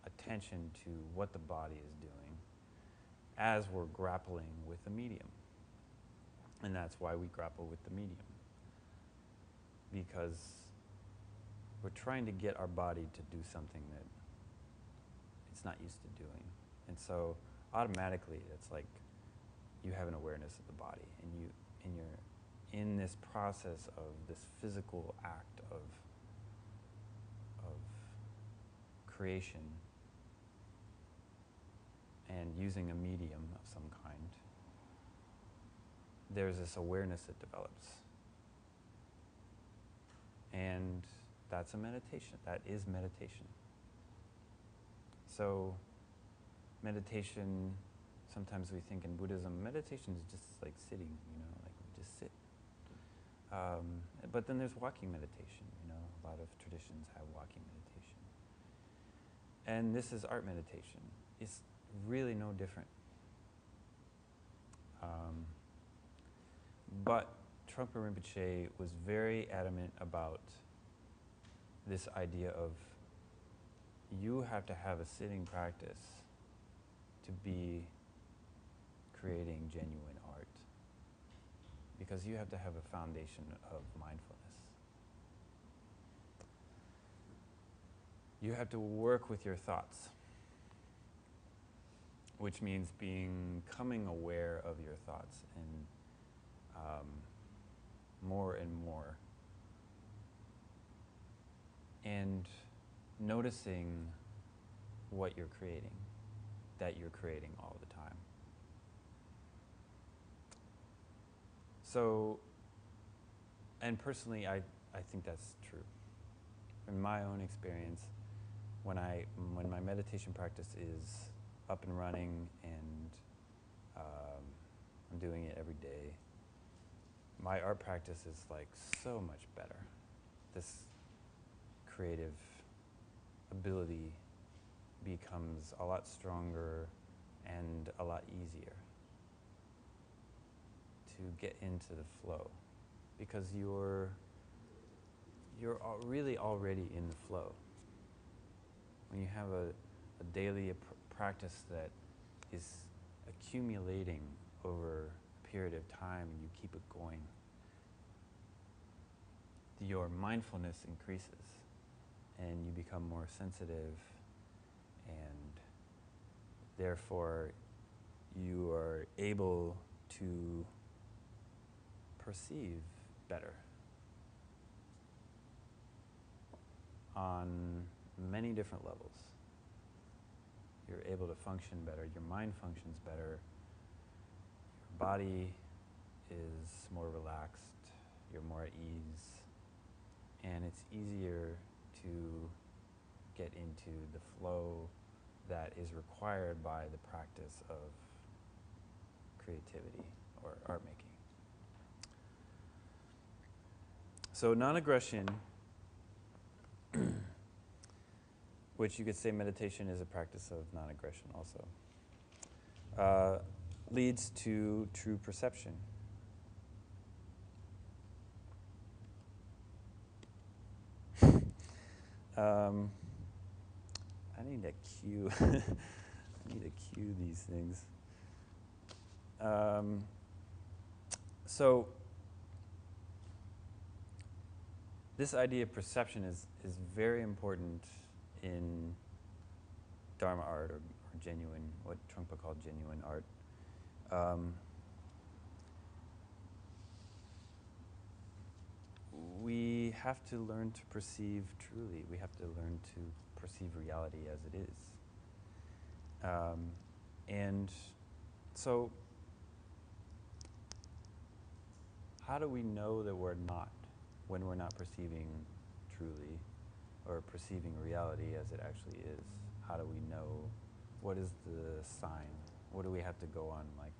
attention to what the body is doing as we're grappling with the medium. And that's why we grapple with the medium, because we're trying to get our body to do something that it's not used to doing. And so automatically it's like you have an awareness of the body, and you're in this process of this physical act of creation and using a medium of some kind. There's this awareness that develops. And that's a meditation. That is meditation. So meditation, sometimes we think in Buddhism, meditation is just like sitting, like we just sit. But then there's walking meditation, a lot of traditions have walking meditation. And this is art meditation. It's really no different. But Trungpa Rinpoche was very adamant about this idea of you have to have a sitting practice to be creating genuine art, because you have to have a foundation of mindfulness. You have to work with your thoughts, which means becoming aware of your thoughts and more and more, and noticing what you're creating, that you're creating all the time. So, and personally, I think that's true. In my own experience, when my meditation practice is up and running and I'm doing it every day, my art practice is like so much better. This creative ability becomes a lot stronger and a lot easier to get into the flow, because you're really already in the flow. When you have a daily practice that is accumulating over a period of time and you keep it going, your mindfulness increases and you become more sensitive, and therefore you are able to perceive better on many different levels. You're able to function better, your mind functions better, your body is more relaxed, you're more at ease, and it's easier to get into the flow that is required by the practice of creativity or art making. So non-aggression, which you could say meditation is a practice of non-aggression also, leads to true perception. I need to cue. I need to cue these things. So this idea of perception is very important in Dharma art, or genuine, what Trungpa called genuine art. We have to learn to perceive truly. We have to learn to perceive reality as it is. And so, how do we know that we're not, when we're not perceiving truly, or perceiving reality as it actually is? How do we know? What is the sign? What do we have to go on? Like,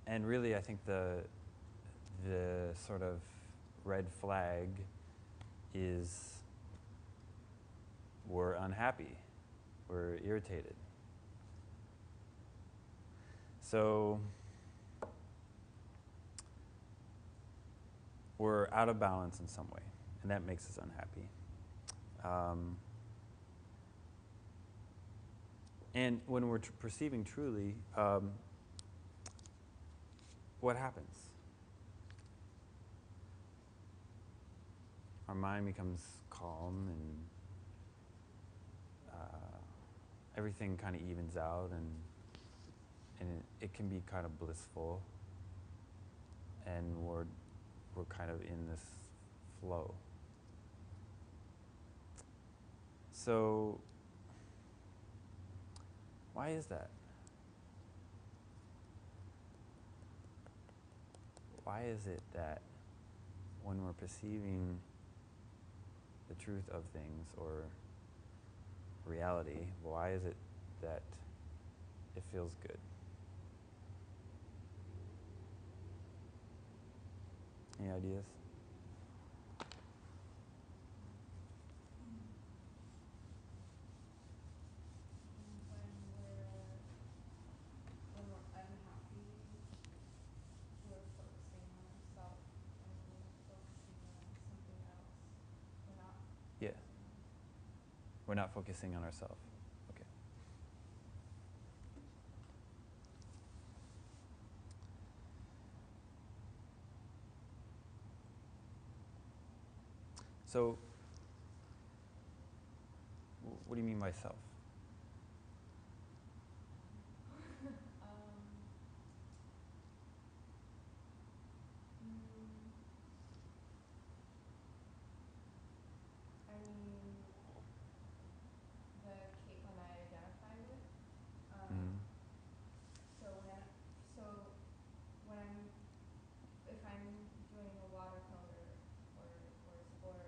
and really, I think the sort of red flag is we're unhappy, we're irritated. So we're out of balance in some way, and that makes us unhappy. And when we're perceiving truly, what happens? Our mind becomes calm, and everything kind of evens out, and it can be kind of blissful, and we're kind of in this flow. So why is that? Why is it that when we're perceiving the truth of things or reality, why is it that it feels good? Any ideas? When we're unhappy, we're focusing on ourselves, and when we're focusing We're not focusing on ourselves. Okay. So, what do you mean by self? I mean, the Caitlin I identify with. Mm-hmm. So when I'm, if I'm doing a watercolor or some sort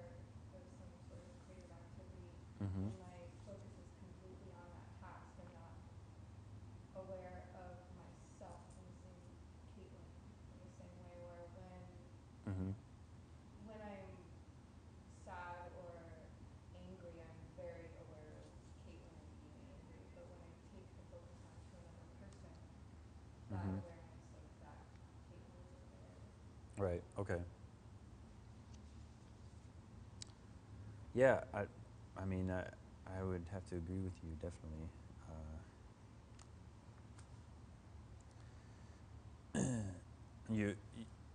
of creative activity, Mm-hmm. and my focus is completely on that task and not aware of myself in the same Caitlin, in the same way where Mm-hmm. when I'm sad or angry, I'm very aware of Caitlin and being angry. But when I take the focus onto another person, that Mm-hmm. awareness of that Caitlin isn't there. Right. Okay. Yeah. I mean, I would have to agree with you definitely.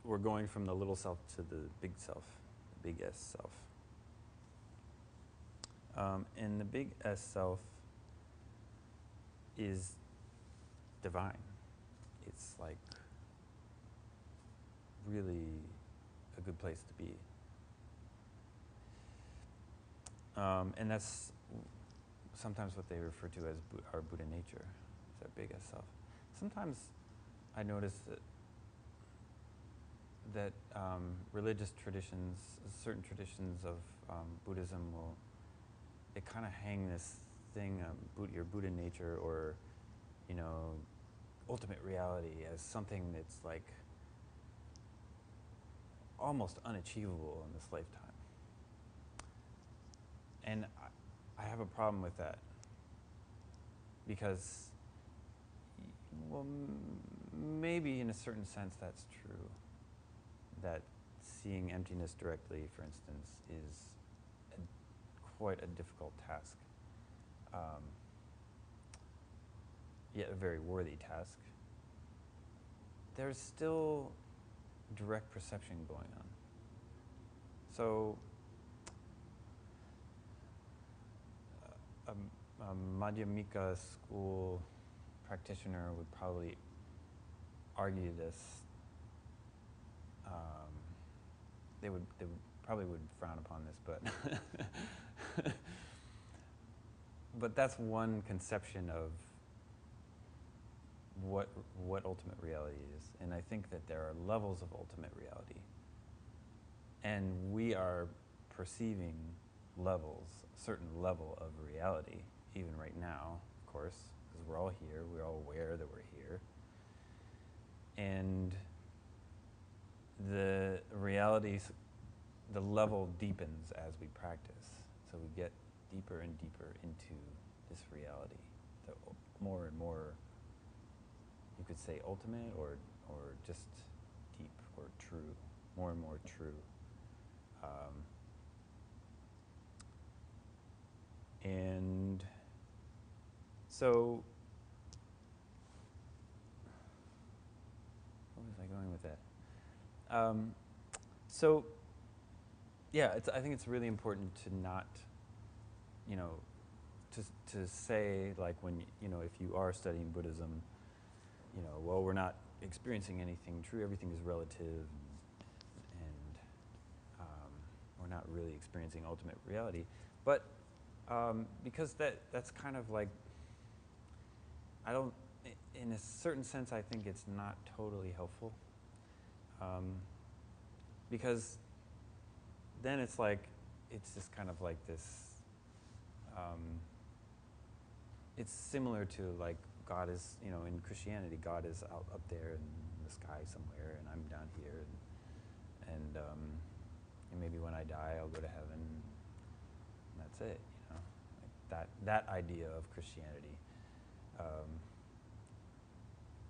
We're going from the little self to the big self, the big S self. And the big S self is divine. It's like really a good place to be. And that's sometimes what they refer to as our Buddha nature, is our big S self. Sometimes I notice that religious traditions, certain traditions of Buddhism they kind of hang this thing, your Buddha nature or, ultimate reality as something that's like almost unachievable in this lifetime. And I have a problem with that because, well, maybe in a certain sense that's true. That seeing emptiness directly, for instance, is quite a difficult task. Yet a very worthy task. There's still direct perception going on. So, a Madhyamika school practitioner would probably argue this. They would probably frown upon this, but but that's one conception of what ultimate reality is. And I think that there are levels of ultimate reality. And we are perceiving levels, a certain level of reality, even right now, of course, because we're all here, we're all aware that we're here. And the realities, the level deepens as we practice. So we get deeper and deeper into this reality, the more and more, you could say ultimate or just deep or true, more and more true. And so, where was I going with that? So, yeah, I think it's really important to not, to say, like, when, if you are studying Buddhism, well, we're not experiencing anything true, everything is relative, and we're not really experiencing ultimate reality. But because that's kind of like, in a certain sense, I think it's not totally helpful. Because then it's just kind of like this, it's similar to like God is, in Christianity, God is up there in the sky somewhere, and I'm down here, and maybe when I die, I'll go to heaven, and that's it, like that idea of Christianity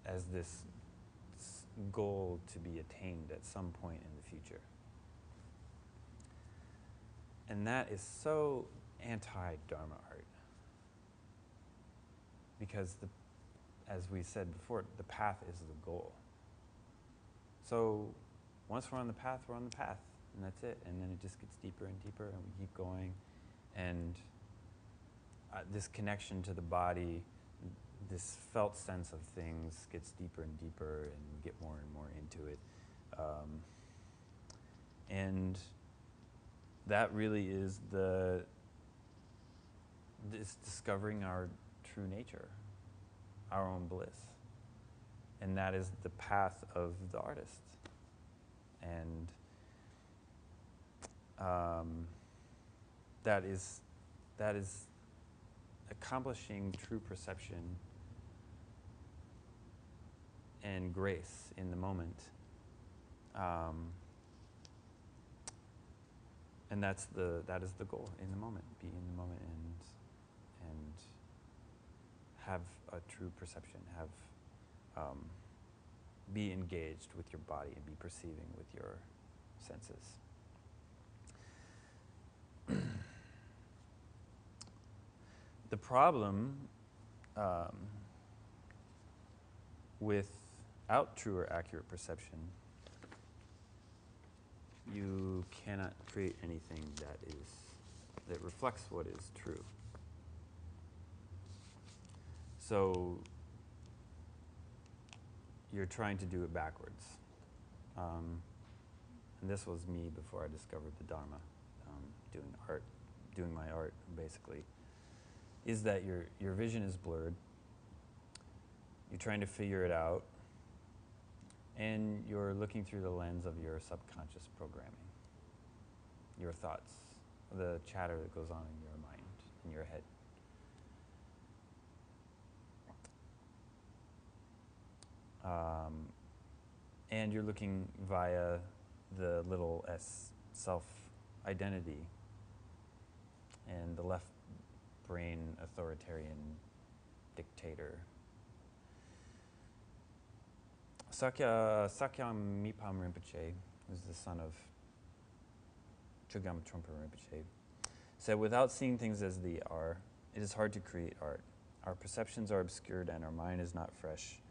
as this goal to be attained at some point in the future. And that is so anti-Dharma art. Because, as we said before, the path is the goal. So once we're on the path, we're on the path, and that's it. And then it just gets deeper and deeper, and we keep going. And this connection to the body, this felt sense of things gets deeper and deeper, and we get more and more into it. And that really is this discovering our true nature, our own bliss. And that is the path of the artist. And that is accomplishing true perception and grace in the moment. And that is the goal in the moment. Be in the moment and have a true perception. Be engaged with your body and be perceiving with your senses. The problem without true or accurate perception, you cannot create anything that reflects what is true. So you're trying to do it backwards. And this was me before I discovered the Dharma, doing my art, basically, is that your vision is blurred. You're trying to figure it out, and you're looking through the lens of your subconscious programming, your thoughts, the chatter that goes on in your mind, in your head. And you're looking via the little s self-identity and the left brain authoritarian dictator. Sakyamipam Rinpoche, who's the son of Chögyam Trungpa Rinpoche, said, "Without seeing things as they are, it is hard to create art. Our perceptions are obscured and our mind is not fresh.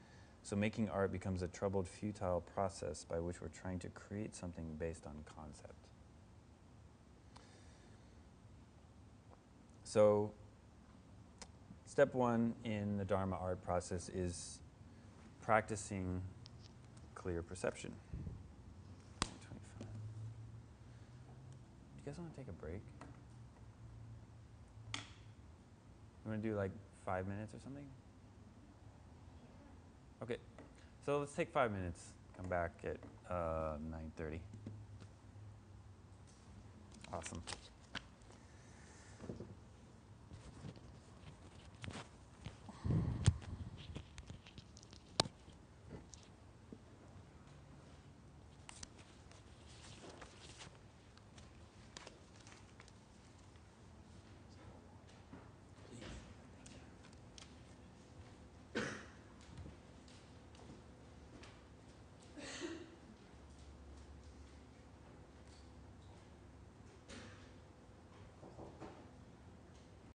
So making art becomes a troubled, futile process by which we're trying to create something based on concept." So step one in the Dharma art process is practicing clear perception. 25. Do you guys want to take a break? You want to do like 5 minutes or something? Okay, so let's take 5 minutes. Come back at 9:30. Awesome.